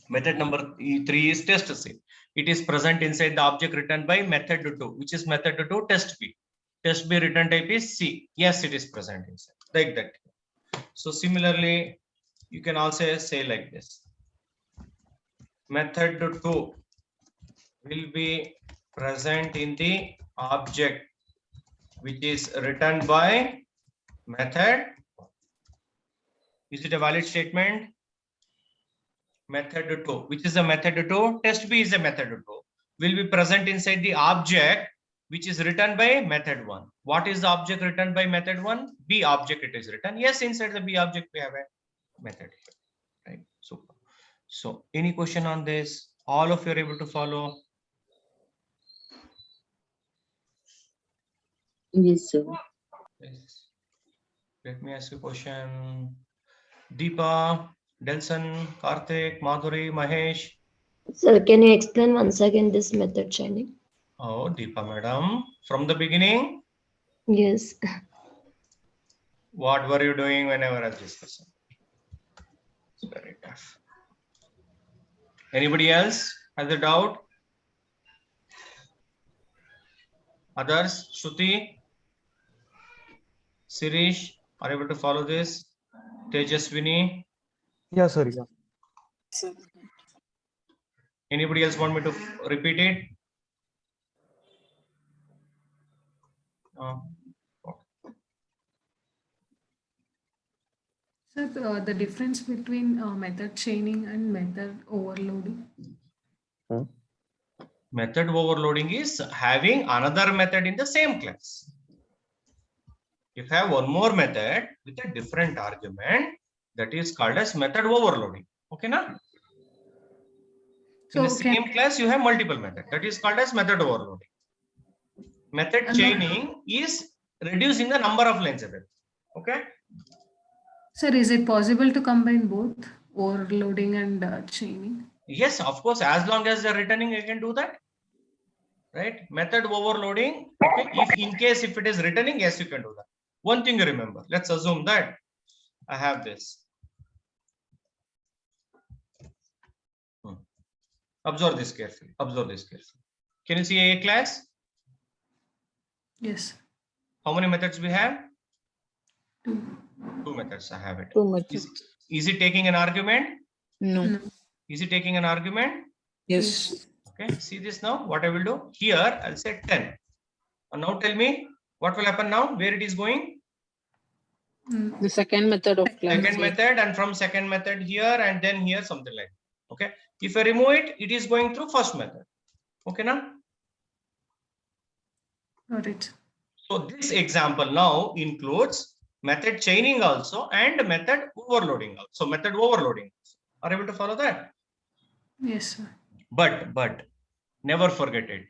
Method number 3 is test C. It is present inside the object returned by method 2, which is method 2 test B. Test B return type is C. Yes, it is present inside. Like that. So similarly, you can also say like this. Method 2 will be present in the object which is returned by method. Is it a valid statement? Method 2, which is a method 2, test B is a method 2, will be present inside the object which is written by method 1. What is the object written by method 1? B object it is written. Yes, inside the B object we have a method here. Right. Super. So any question on this? All of you are able to follow? Yes, sir. Yes. Let me ask you a question. Deepa, Delson, Karthik, Madhuri, Mahesh. Sir, can you explain once again this method chaining? Oh, Deepa madam, from the beginning, Yes. what were you doing whenever I was discussing? It's very tough. Anybody else has a doubt? Others? Shruti? Sirish, are you able to follow this? Tejaswini? Yeah, sir. Yeah. Anybody else want me to repeat it? Sir, the difference between method chaining and method overloading? Method overloading is having another method in the same class. If I have one more method with a different argument, that is called as method overloading. Okay, na? In the So can, same class, you have multiple methods. That is called as method overloading. Method And the- chaining is reducing the number of lines available. Okay. sir, is it possible to combine both overloading and chaining? Yes, of course, as long as they're returning, you can do that. Right? Method overloading. Okay. If in case if it is returning, yes, you can do that. One thing you remember, let's assume that I have this. Observe this carefully. Observe this carefully. Can you see a class? Yes. How many methods we have? 2. 2 methods. I have it. Two methods. Is it taking an argument? No. No. Is it taking an argument? Yes. Okay. See this now. What I will do here, I'll say 10. And now tell me what will happen now. Where it is going? Mm. The second method of class. Second method, and from second method here, and then here something like that. Okay. If I remove it, it is going through first method. Okay now. Got it. So this example now includes method chaining also and method overloading also. Method overloading. Are you able to follow that? Yes, sir. But never forget it.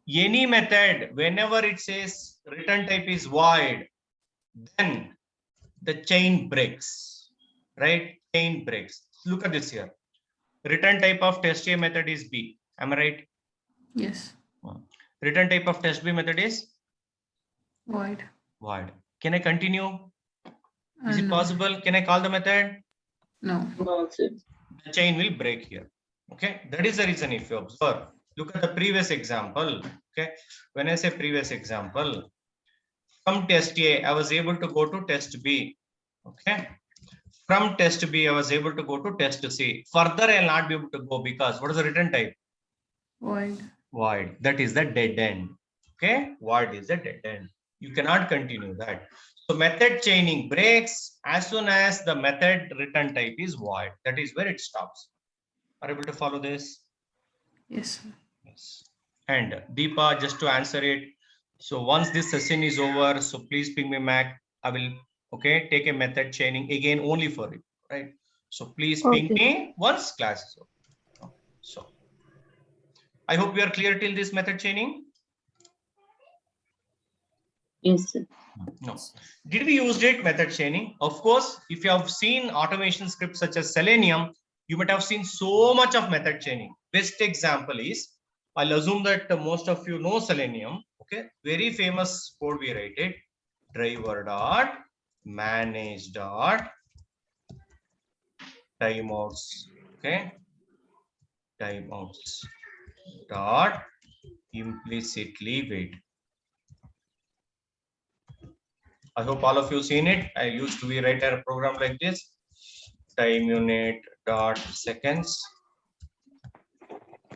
Any method, whenever it says return type is void, then the chain breaks. Right? Chain breaks. Look at this here. Return type of test A method is B. Am I right? Yes. Return type of test B method is Void. void. Can I continue? Is it No. possible? Can I call the method? No. No, sir. The chain will break here. Okay, that is the reason. If you observe, look at the previous example. Okay, when I say previous example, from test A, I was able to go to test B. Okay, from test B, I was able to go to test C. Further, I will not be able to go because what is the return type? Void. Void. That is the dead end. Okay, void is the dead end. You cannot continue that. So method chaining breaks as soon as the method return type is void. That is where it stops. Are you able to follow this? Yes, sir. Yes. And Deepa, just to answer it. So once this session is over, so please ping me back. I will, okay, take a method chaining again only for it, right? So please ping Okay. me once class is over. So I hope we are clear till this method chaining. Yes, sir. No. Did we use it method chaining? Of course, if you have seen automation scripts such as Selenium, you might have seen so much of method chaining. Best example is, I'll assume that most of you know Selenium. Okay, very famous code we write it. Driver dot manage dot timeouts. Okay, timeouts dot implicitly wait. I hope all of you seen it. I used to be write a program like this. Time unit dot seconds.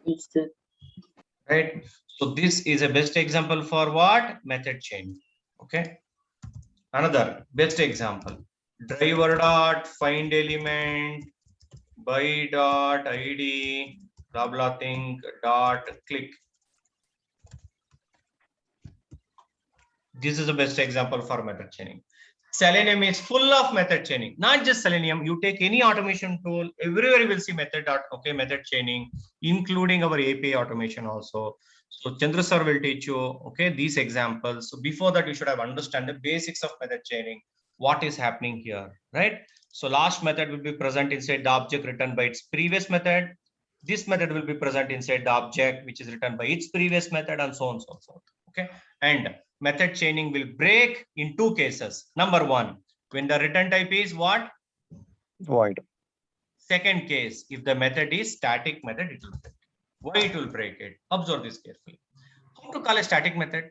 Yes, sir. Right. So this is a best example for what? Method chain. Okay. Another best example. Driver dot find element by dot id blah blah thing dot click. This is the best example for method chaining. Selenium is full of method chaining. Not just Selenium. You take any automation tool, everywhere you will see method chaining, including our API automation also. So Chandra sir will teach you, okay, these examples. So before that, you should have understand the basics of method chaining. What is happening here, right? So last method will be present inside the object written by its previous method. This method will be present inside the object which is written by its previous method, and so on and so forth. Okay, and method chaining will break in 2 cases. Number 1, when the return type is what? Void. Second case, if the method is static method, it will break. Why it will break it? Observe this carefully. How to call a static method?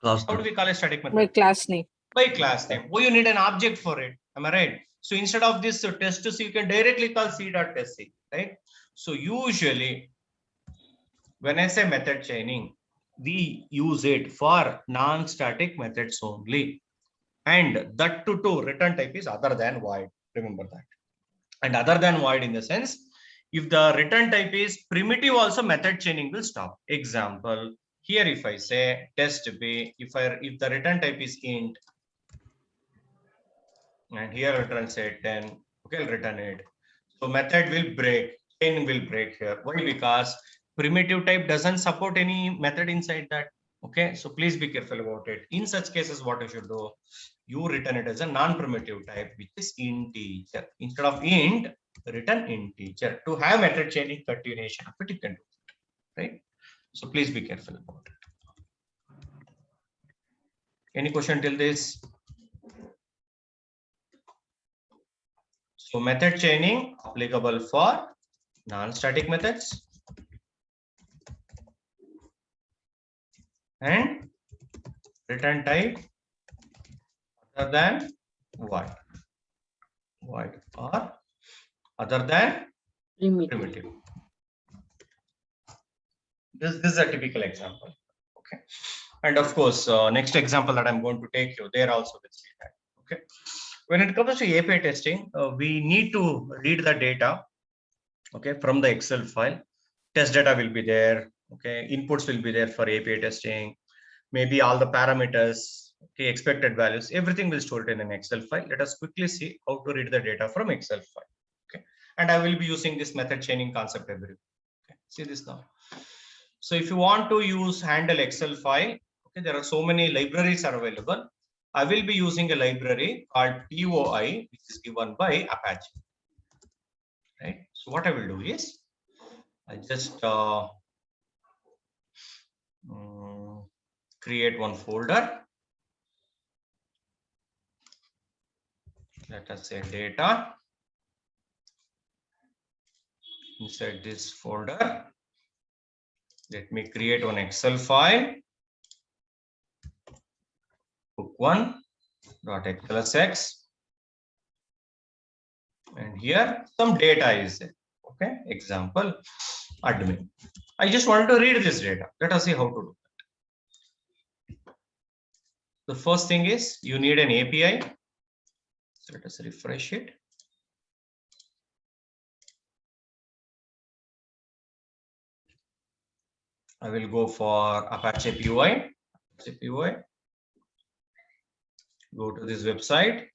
Class How do name. we call a static method? By class name. By class name. Oh, you need an object for it. Am I right? So instead of this test to C, you can directly call c.testc, right? So usually, when I say method chaining, we use it for non-static methods only. And that too, return type is other than void. Remember that. And other than void in the sense, if the return type is primitive, also method chaining will stop. Example, here if I say test B, if the return type is int, and here return say 10, Okay, I'll return it. So method will break, chain will break here. Why? Because primitive type doesn't support any method inside that. Okay, so please be careful about it. In such cases, what you should do, you return it as a non-primitive type, which is integer. Instead of int, return integer. To have method chaining continuation of it, you can do it, right? So please be careful about it. Any question till this? So method chaining applicable for non-static methods and return type other than void or other than primitive. This is a typical example. Okay, and of course, next example that I'm going to take you there also will see that. Okay, when it comes to API testing, we need to read the data. Okay, from the Excel file, test data will be there. Okay, inputs will be there for API testing. Maybe all the parameters, okay, expected values, everything will store it in an Excel file. Let us quickly see how to read the data from Excel file. Okay, and I will be using this method chaining concept everywhere. Okay, see this now. So if you want to handle Excel file, okay, there are so many libraries are available. I will be using a library called POI, which is given by Apache. Right. So what I will do is, I just create one folder. Let us say data. Inside this folder, let me create one Excel file. book1.xlsx, and here some data is there. Okay, example admin. I just want to read this data. Let us see how to do that. The first thing is you need an API. So let us refresh it. I will go for Apache POI. Go to this website.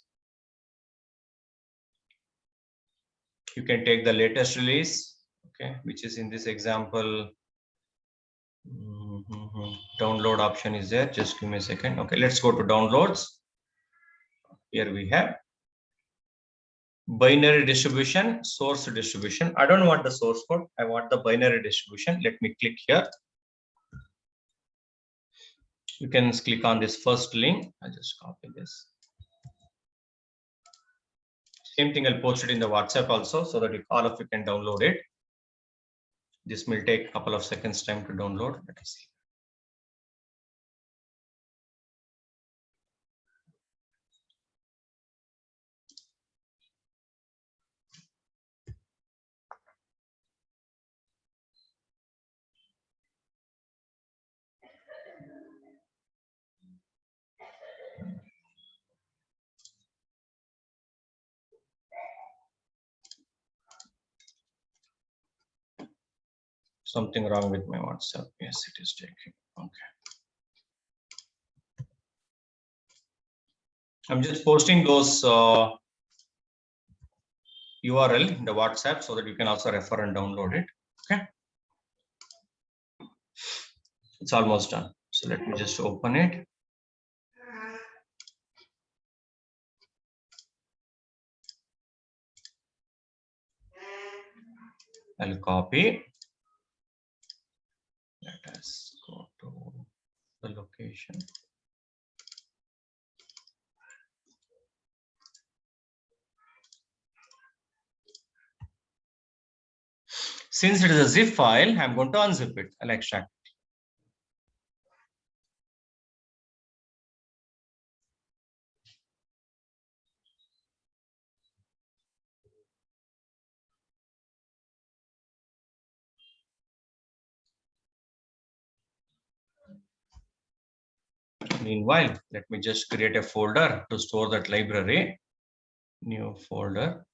You can take the latest release, okay, which is in this example. Download option is there. Just give me a second. Okay, let's go to downloads. Here we have binary distribution, source distribution. I don't want the source code. I want the binary distribution. Let me click here. You can click on this first link. I just copy this. Same thing, I'll post it in the WhatsApp also, so that all of you can download it. This will take a couple of seconds time to download. Let us see. Something wrong with my WhatsApp. Yes, it is taking. Okay. I'm just posting those URL in the WhatsApp so that you can also refer and download it. Okay. It's almost done. So let me just open it. I'll copy. Let us go to the location. Since it is a zip file, I'm going to unzip it. I'll extract it. Meanwhile, let me just create a folder to store that library. New folder.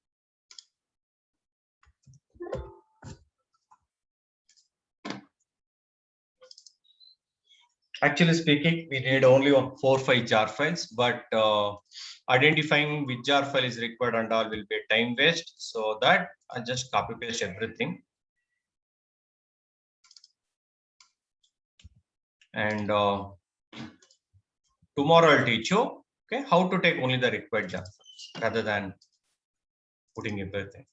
Actually speaking, we need only 4 or 5 jar files, but identifying which jar file is required and all will be a time waste. So that I just copy paste everything. And tomorrow I'll teach you, okay, how to take only the required jar files rather than putting everything.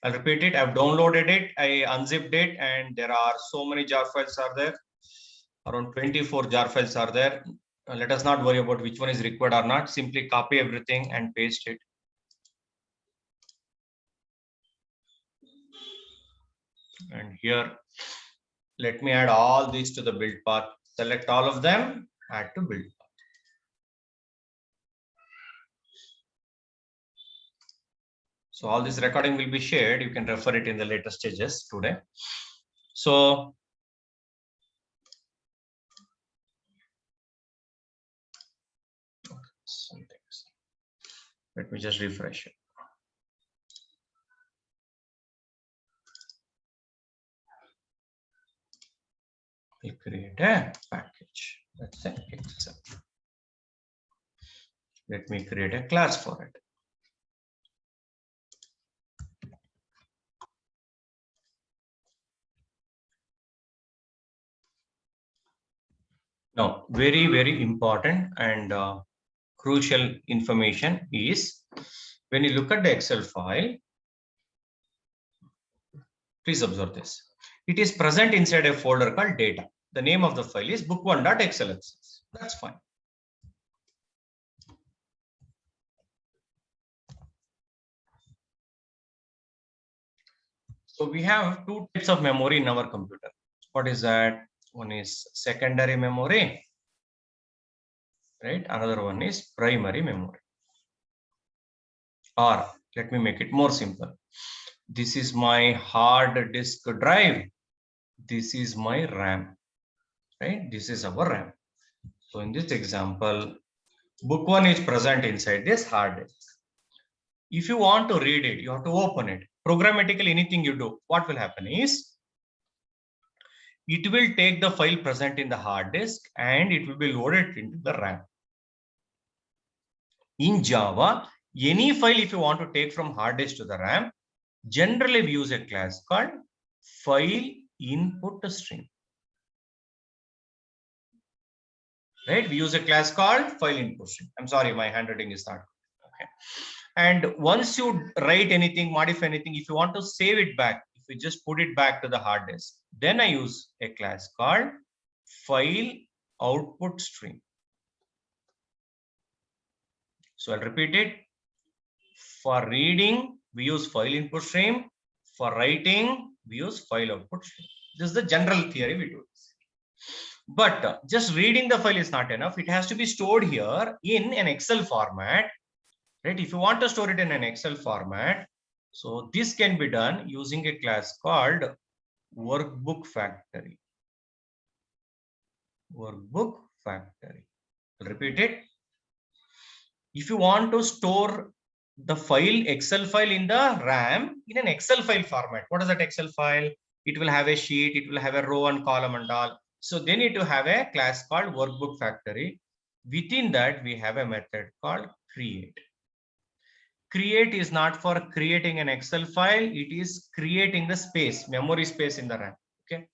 I'll repeat it. I've downloaded it, I unzipped it, and there are so many jar files are there. Around 24 jar files are there. Let us not worry about which one is required or not. Simply copy everything and paste it. And here, let me add all these to the build path. Select all of them, add to build path. So all this recording will be shared. You can refer it in the later stages today. So let me just refresh it. We'll create a package. Let's say Excel. Let me create a class for it. Now, very, very important and crucial information is when you look at the Excel file, please observe this. It is present inside a folder called data. The name of the file is book1.xlx. That's fine. So we have 2 types of memory in our computer. What is that? One is secondary memory, right? Another one is primary memory. Or let me make it more simple. This is my hard disk drive. This is my RAM, right? This is our RAM. So in this example, book 1 is present inside this hard disk. If you want to read it, you have to open it. Programmatically, anything you do, what will happen is, it will take the file present in the hard disk and it will be loaded into the RAM. In Java, any file if you want to take from hard disk to the RAM, generally we use a class called file input stream. Right? We use a class called file input stream. I'm sorry, my handwriting is not good. Okay. And once you write anything, modify anything, if you want to save it back, if we just put it back to the hard disk, then I use a class called file output stream. So I'll repeat it. For reading, we use file input stream. For writing, we use file output stream. This is the general theory we do this. But just reading the file is not enough. It has to be stored here in an Excel format. Right? If you want to store it in an Excel format, so this can be done using a class called workbook factory. Workbook factory. I'll repeat it. If you want to store the file, Excel file in the RAM in an Excel file format, what is that Excel file? It will have a sheet, it will have a row and column and all. So they need to have a class called workbook factory. Within that, we have a method called create. Create is not for creating an Excel file. It is creating the space, memory space in the RAM. Okay.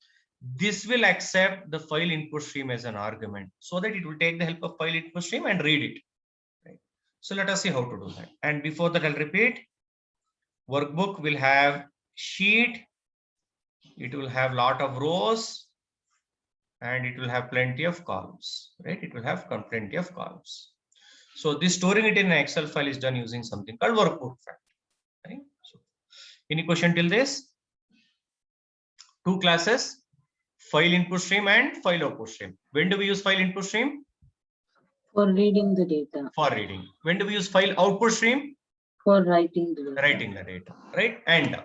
This will accept the file input stream as an argument so that it will take the help of file input stream and read it. Right. So let us see how to do that. And before that, I'll repeat. Workbook will have sheet. It will have lot of rows. And it will have plenty of columns. Right. It will have plenty of columns. So this storing it in an Excel file is done using something called workbook factory. Right? So, any question till this? 2 classes, file input stream and file output stream. When do we use file input stream? For reading the data. For reading. When do we use file output stream? For writing the data. Writing the data, right? And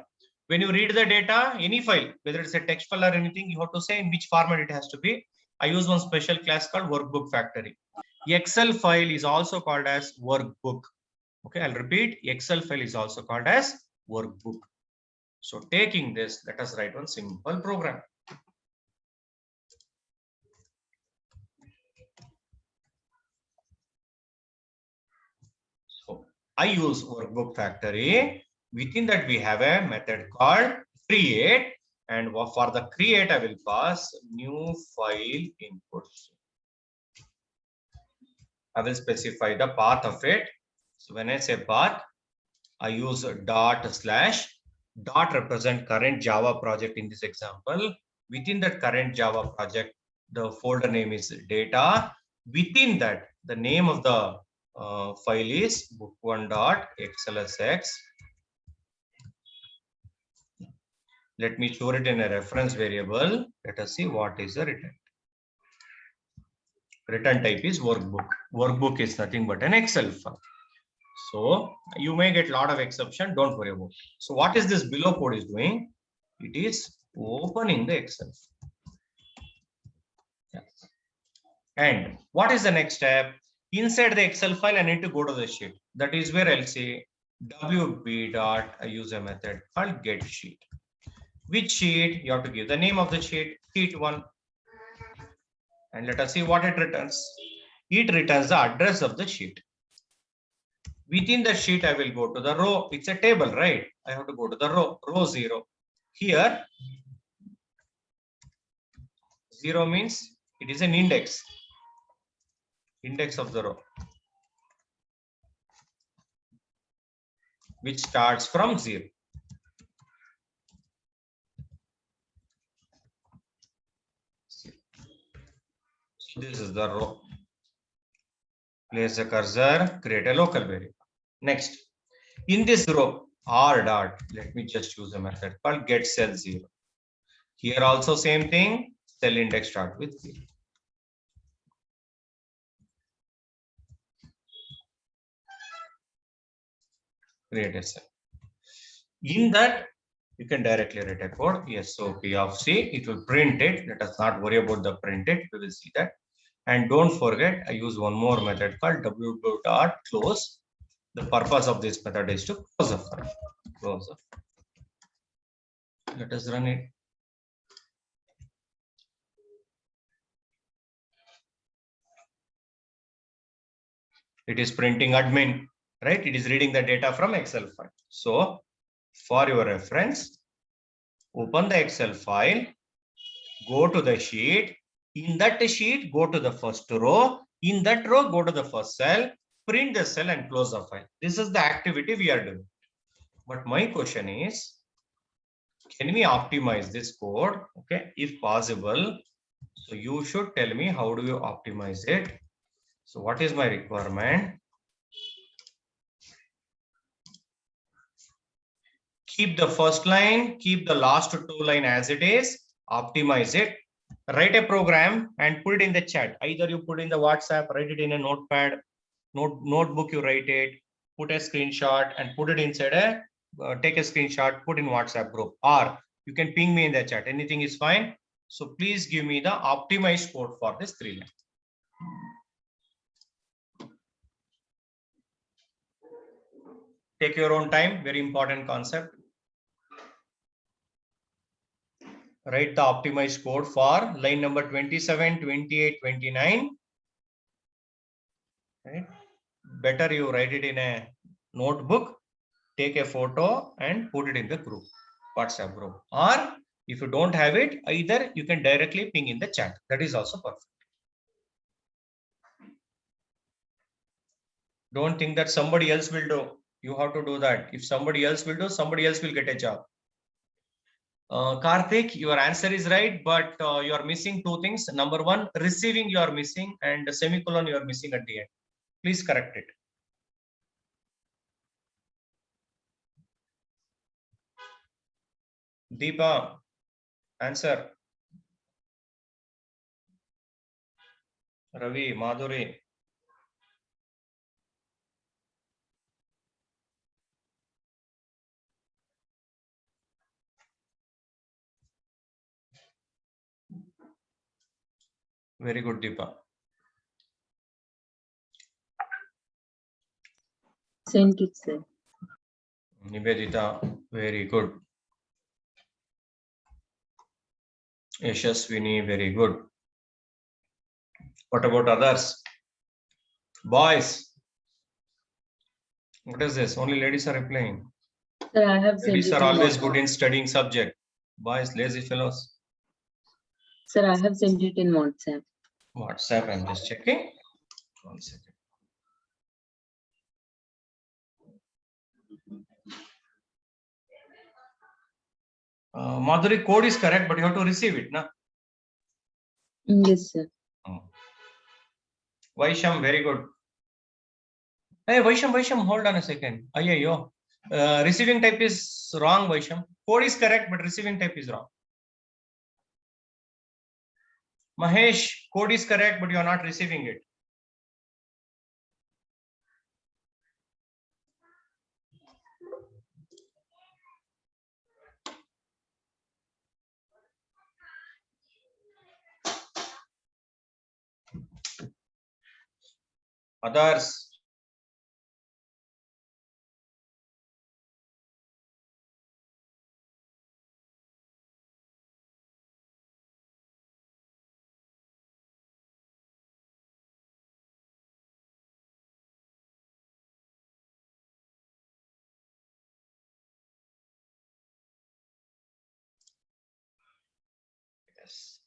when you read the data, any file, whether it's a text file or anything, you have to say in which format it has to be. I use one special class called workbook factory. Excel file is also called as workbook. Okay, I'll repeat. Excel file is also called as workbook. So taking this, let us write one simple program. So I use workbook factory. Within that we have a method called create, and for the create I will pass new file inputs. I will specify the path of it. So when I say path, I use dot slash. Dot represent current Java project in this example. Within that current Java project, the folder name is data. Within that, the name of the file is book1.xlsx. Let me store it in a reference variable. Let us see what is the return. Return type is workbook. Workbook is nothing but an Excel file. So you may get a lot of exception. Don't worry about it. So what is this below code is doing? It is opening the Excel. Yeah. And what is the next step? Inside the Excel file, I need to go to the sheet. That is where I'll say wb dot I use a method called get sheet. Which sheet? You have to give the name of the sheet, sheet 1. And let us see what it returns. It returns the address of the sheet. Within the sheet, I will go to the row. It's a table, right? I have to go to the row 0. Here, 0 means it is an index of the row, which starts from 0. So this is the row. Place a cursor, create a local variable. Next, in this row, r dot, let me just use a method called get cell 0. Here also same thing, cell index start with 0. Create a cell. In that, you can directly write a code, SOP of C, it will print it. Let us not worry about the print it, we will see that. And don't forget, I use one more method called ww.close. The purpose of this method is to close the file. Close the file. Let us run it. It is printing admin, right? It is reading the data from Excel file. So for your reference, open the Excel file, go to the sheet. In that sheet, go to the first row. In that row, go to the first cell, print the cell and close the file. This is the activity we are doing. But my question is, can we optimize this code? Okay, if possible. So you should tell me how do you optimize it. So what is my requirement? Keep the first line, keep the last 2 line as it is, optimize it. Write a program and put it in the chat. Either you put in the WhatsApp, write it in a notepad, notebook, you write it, put a screenshot and put it inside a, take a screenshot, put in WhatsApp group, or you can ping me in the chat. Anything is fine. So please give me the optimized code for this 3 line. Take your own time, very important concept. Write the optimized code for line number 27, 28, 29. Right? Better you write it in a notebook, take a photo and put it in the group, WhatsApp group. Or if you don't have it, either you can directly ping in the chat. That is also perfect. Don't think that somebody else will do. You have to do that. If somebody else will do, somebody else will get a job. Karthik, your answer is right, but you are missing 2 things. Number 1, receiving you are missing, and semicolon you are missing at the end. Please correct it. Deepa, answer. Ravi, Madhuri. Very good, Deepa. Sent it, sir. Nivedita, very good. Yashaswini, very good. What about others? Boys. What is this? Only ladies are replying. Sir, I have sent Ladies it are in always WhatsApp. good in studying subject. Boys, lazy fellows. Sir, I have sent it in WhatsApp. WhatsApp, I'm just checking. 1 second. Madhuri, code is correct, but you have to receive it, na? Yes, sir. Vaisham, very good. Hey, Vaisham, hold on a second. Ayyo. Receiving type is wrong, Vaisham. Code is correct, but receiving type is wrong. Mahesh, code is correct, but you are not receiving it. Others. Yes.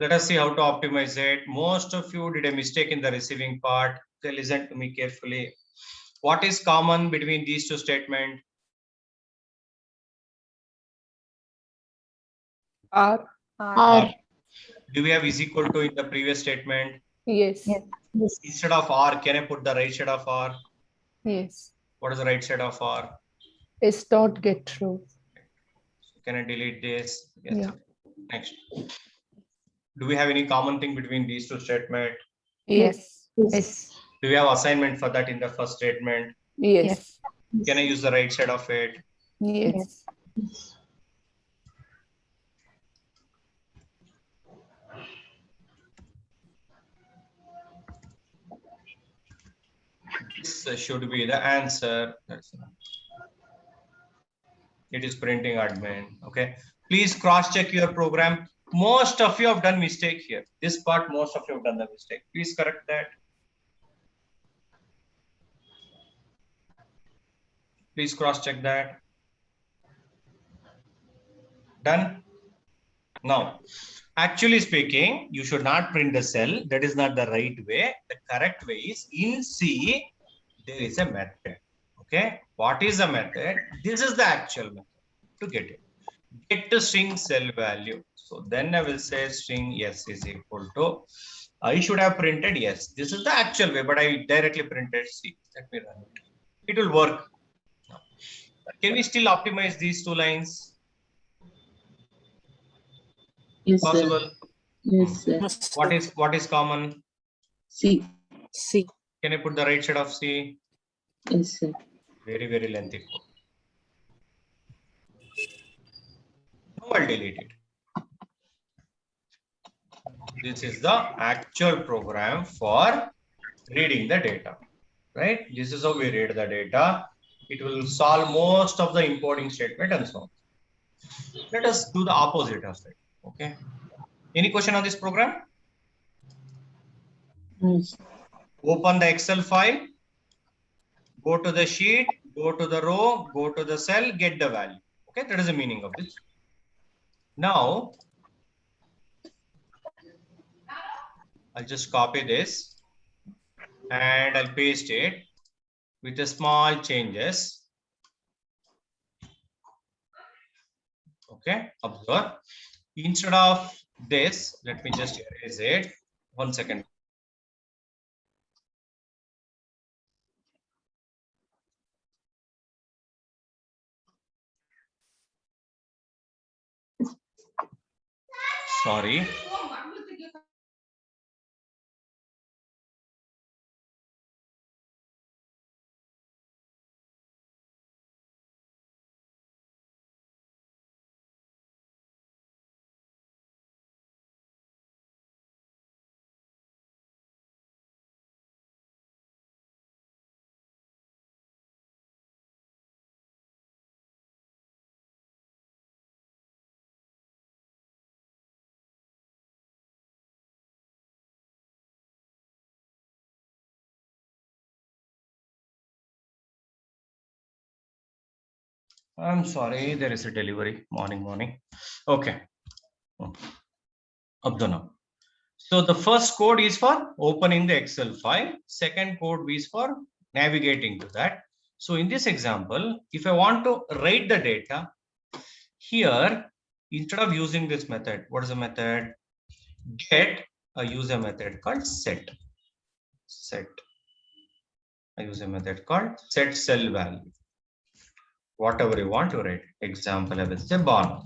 Let us see how to optimize it. Most of you did a mistake in the receiving part. Okay, listen to me carefully. What is common between these two statements? R. R. Do we have is equal to in the previous statement? Yes. Yes. Instead of R, can I put the right side of R? Yes. What is the right side of R? S dot get true. So can I delete this? Yes. Yeah. Next. Do we have any common thing between these two statements? Yes. Yes. Do we have assignment for that in the first statement? Yes. Can I use the right side of it? Yes. This should be the answer. It is printing admin. Okay. Please cross check your program. Most of you have done mistake here. This part, most of you have done the mistake. Please correct that. Please cross check that. Done. Now, actually speaking, you should not print the cell. That is not the right way. The correct way is in C, there is a method. Okay. What is the method? This is the actual method to get it. Get to string cell value. So then I will say string yes is equal to, I should have printed yes. This is the actual way, but I directly printed C. Let me run it. It will work. Now, can we still optimize these two lines? Yes, sir. Possible. Yes, sir. What is common? C. C. Can I put the right side of C? Yes, sir. Very, very lengthy code. Now I'll delete it. This is the actual program for reading the data, right? This is how we read the data. It will solve most of the encoding statement and so on. Let us do the opposite of it. Okay. Any question on this program? Yes. Open the Excel file, go to the sheet, go to the row, go to the cell, get the value. Okay, that is the meaning of this. Now, I'll just copy this and I'll paste it with the small changes. Okay, observe. Instead of this, let me just erase it. 1 second. Sorry. I'm sorry, there is a delivery. Morning. Okay. Up to now. So the first code is for opening the Excel file. Second code is for navigating to that. So in this example, if I want to write the data here, instead of using this method, what is the method? Get, I use a method called set. I use a method called set cell value. Whatever you want to write. Example, I will say bar.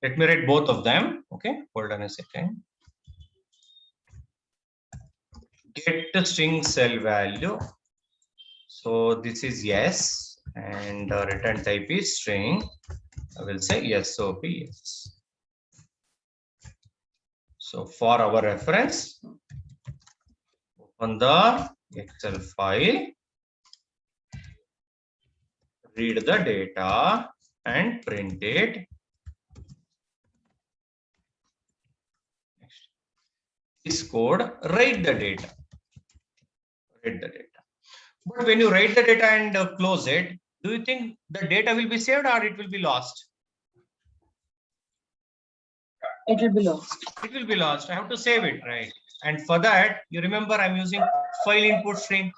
Let me write both of them. Okay, hold on a second. Get the string cell value. So this is yes, and return type is string. I will say SOP yes. So for our reference, open the Excel file, read the data and print it. This code, write the data. But when you write the data and close it, do you think the data will be saved or it will be lost? It will be lost. It will be lost. I have to save it, right? And for that, you remember I'm using file input stream.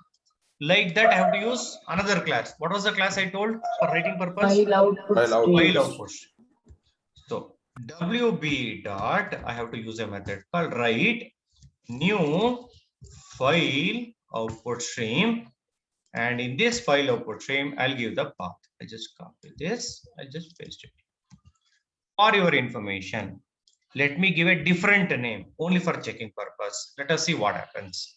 Like that, I have to use another class. What was the class I told for writing purpose? File output. File output. So WB dot, I have to use a method called write new file output stream, and in this file output stream I'll give the path. I just copy this, I just paste it. For your information, let me give a different name only for checking purpose. Let us see what happens.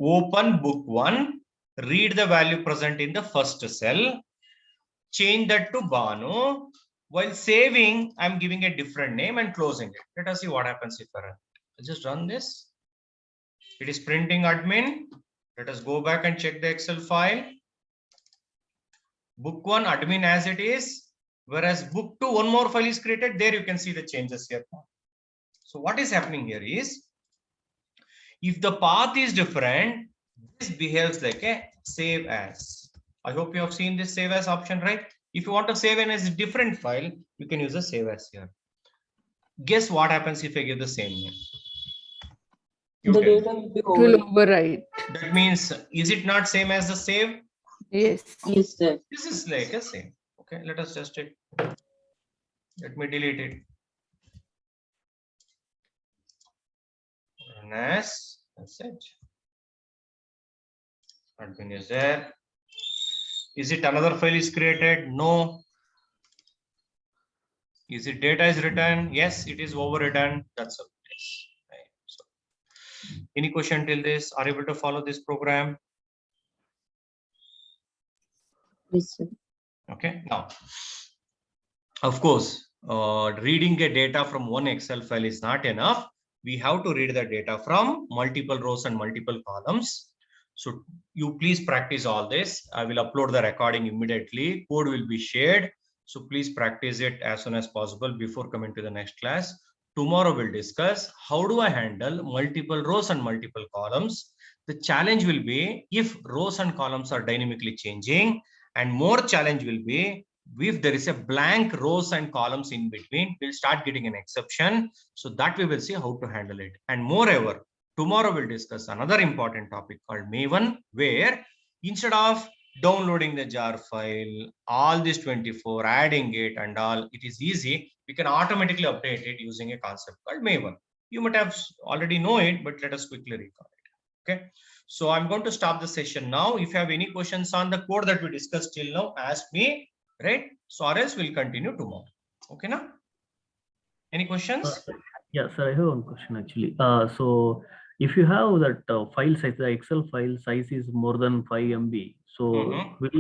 Open book 1, read the value present in the first cell, change that to Banu. While saving, I'm giving a different name and closing it. Let us see what happens if I run. I'll just run this. It is printing admin. Let us go back and check the Excel file. Book 1 admin as it is, whereas book 2 one more file is created. There you can see the changes here. So what is happening here is, if the path is different, this behaves like a save as. I hope you have seen this save as option, right? If you want to save in a different file, you can use a save as here. Guess what happens if I give the same name? You The tell me. data will be It will over. overwrite. That means, is it not same as the save? Yes. Yes, sir. This is like a save. Okay, let us test it. Let me delete it. Run as, that's it. Admin is there. Is it another file is created? No. Is it data is written? Yes, it is overwritten. That's all it is. Right. So, any question till this? Are you able to follow this program? Yes, sir. Okay, now, of course, reading a data from one Excel file is not enough. We have to read the data from multiple rows and multiple columns. So you please practice all this. I will upload the recording immediately. Code will be shared. So please practice it as soon as possible before coming to the next class. Tomorrow we'll discuss how do I handle multiple rows and multiple columns. The challenge will be if rows and columns are dynamically changing, and more challenge will be if there is a blank rows and columns in between, we'll start getting an exception. So that we will see how to handle it. And moreover, tomorrow we'll discuss another important topic called Maven, where instead of downloading the jar file, all this 24, adding it and all, it is easy. We can automatically update it using a concept called Maven. You might have already know it, but let us quickly recall it. Okay. So I'm going to stop the session now. If you have any questions on the code that we discussed till now, ask me, right? So or else we'll continue tomorrow. Okay, now? Any questions? Yeah, sir, I have one question actually. So if you have that file size, the Excel file size is more than 5 MB. So will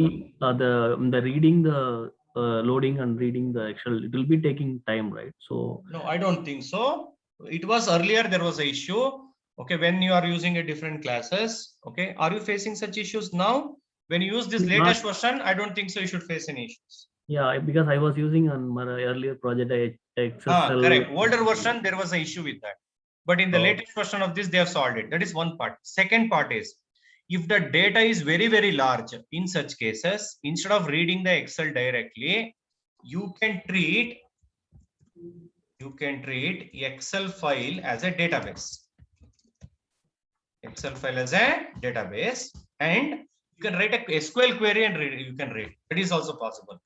the reading the loading and reading the Excel, it will be taking time, right? So no, I don't think so. It was earlier, there was an issue. Okay, when you are using a different classes, okay, are you facing such issues now? When you use this latest version, I don't think so you should face any issues. Yeah, because I was using on my earlier project Excel. Correct. Older version, there was an issue with that. But in the latest version of this, they have solved it. That is one part. Second part is, if the data is very, very large, in such cases, instead of reading the Excel directly, you can treat Excel file as a database. Excel file as a database, and you can write a SQL query and read, you can read. That is also possible.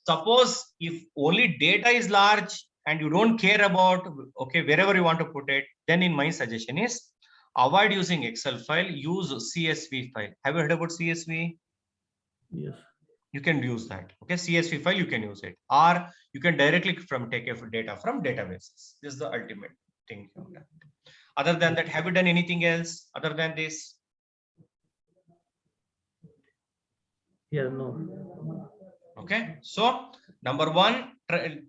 Suppose if only data is large and you don't care about, okay, wherever you want to put it, then in my suggestion is avoid using Excel file, use CSV file. Have you heard about CSV? Yes. You can use that. Okay, CSV file, you can use it, or you can directly take data from databases. This is the ultimate thing. Other than that, have you done anything else other than this? Yeah, no. Okay, so number one,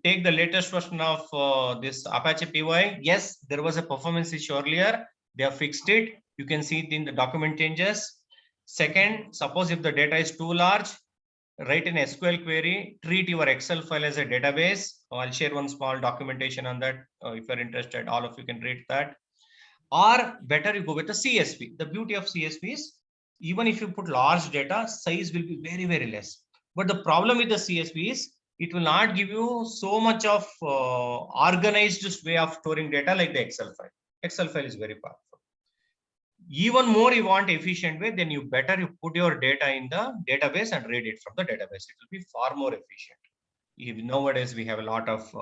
take the latest version of this Apache PY. Yes, there was a performance issue earlier. They have fixed it. You can see it in the document changes. Second, suppose if the data is too large, write an SQL query, treat your Excel file as a database. I'll share one small documentation on that. If you're interested, all of you can read that. Or better, you go with the CSV. The beauty of CSV is, even if you put large data, size will be very, very less. But the problem with the CSV is, it will not give you so much of organized way of storing data like the Excel file. Excel file is very powerful. Even more you want efficient way, then you put your data in the database and read it from the database. It will be far more efficient. Nowadays we have a lot of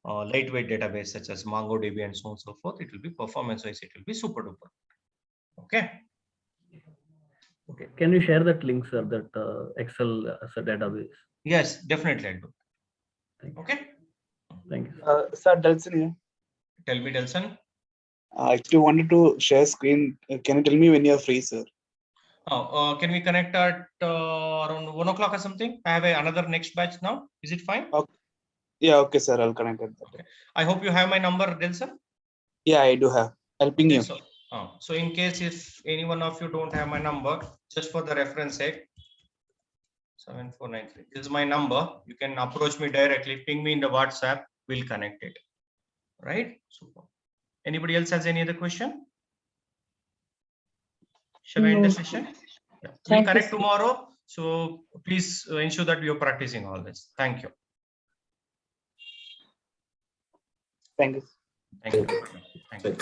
lightweight database such as MongoDB and so on and so forth. It will be performance wise, it will be super duper. Okay. Okay. Can you share that link, sir? That Excel as a database. Yes, definitely I'll do. Thank you. Okay. Thank you. Sir, Delson here. Tell me, Delson. I actually wanted to share screen. Can you tell me when you're free, sir? Oh, can we connect at around 1 o'clock or something? I have another next batch now. Is it fine? Okay. Yeah, okay, sir. I'll connect it. Okay. I hope you have my number, Delson. Yeah, I do have. I'll ping you. So in case if any one of you don't have my number, just for the reference sake, 7493. This is my number. You can approach me directly, ping me in the WhatsApp. We'll connect it. Right? Super. Anybody else has any other question? Shall I end the session? Yeah. We'll connect tomorrow. So please ensure that you're practicing all this. Thank you. Thank you. Thank you. Thank you.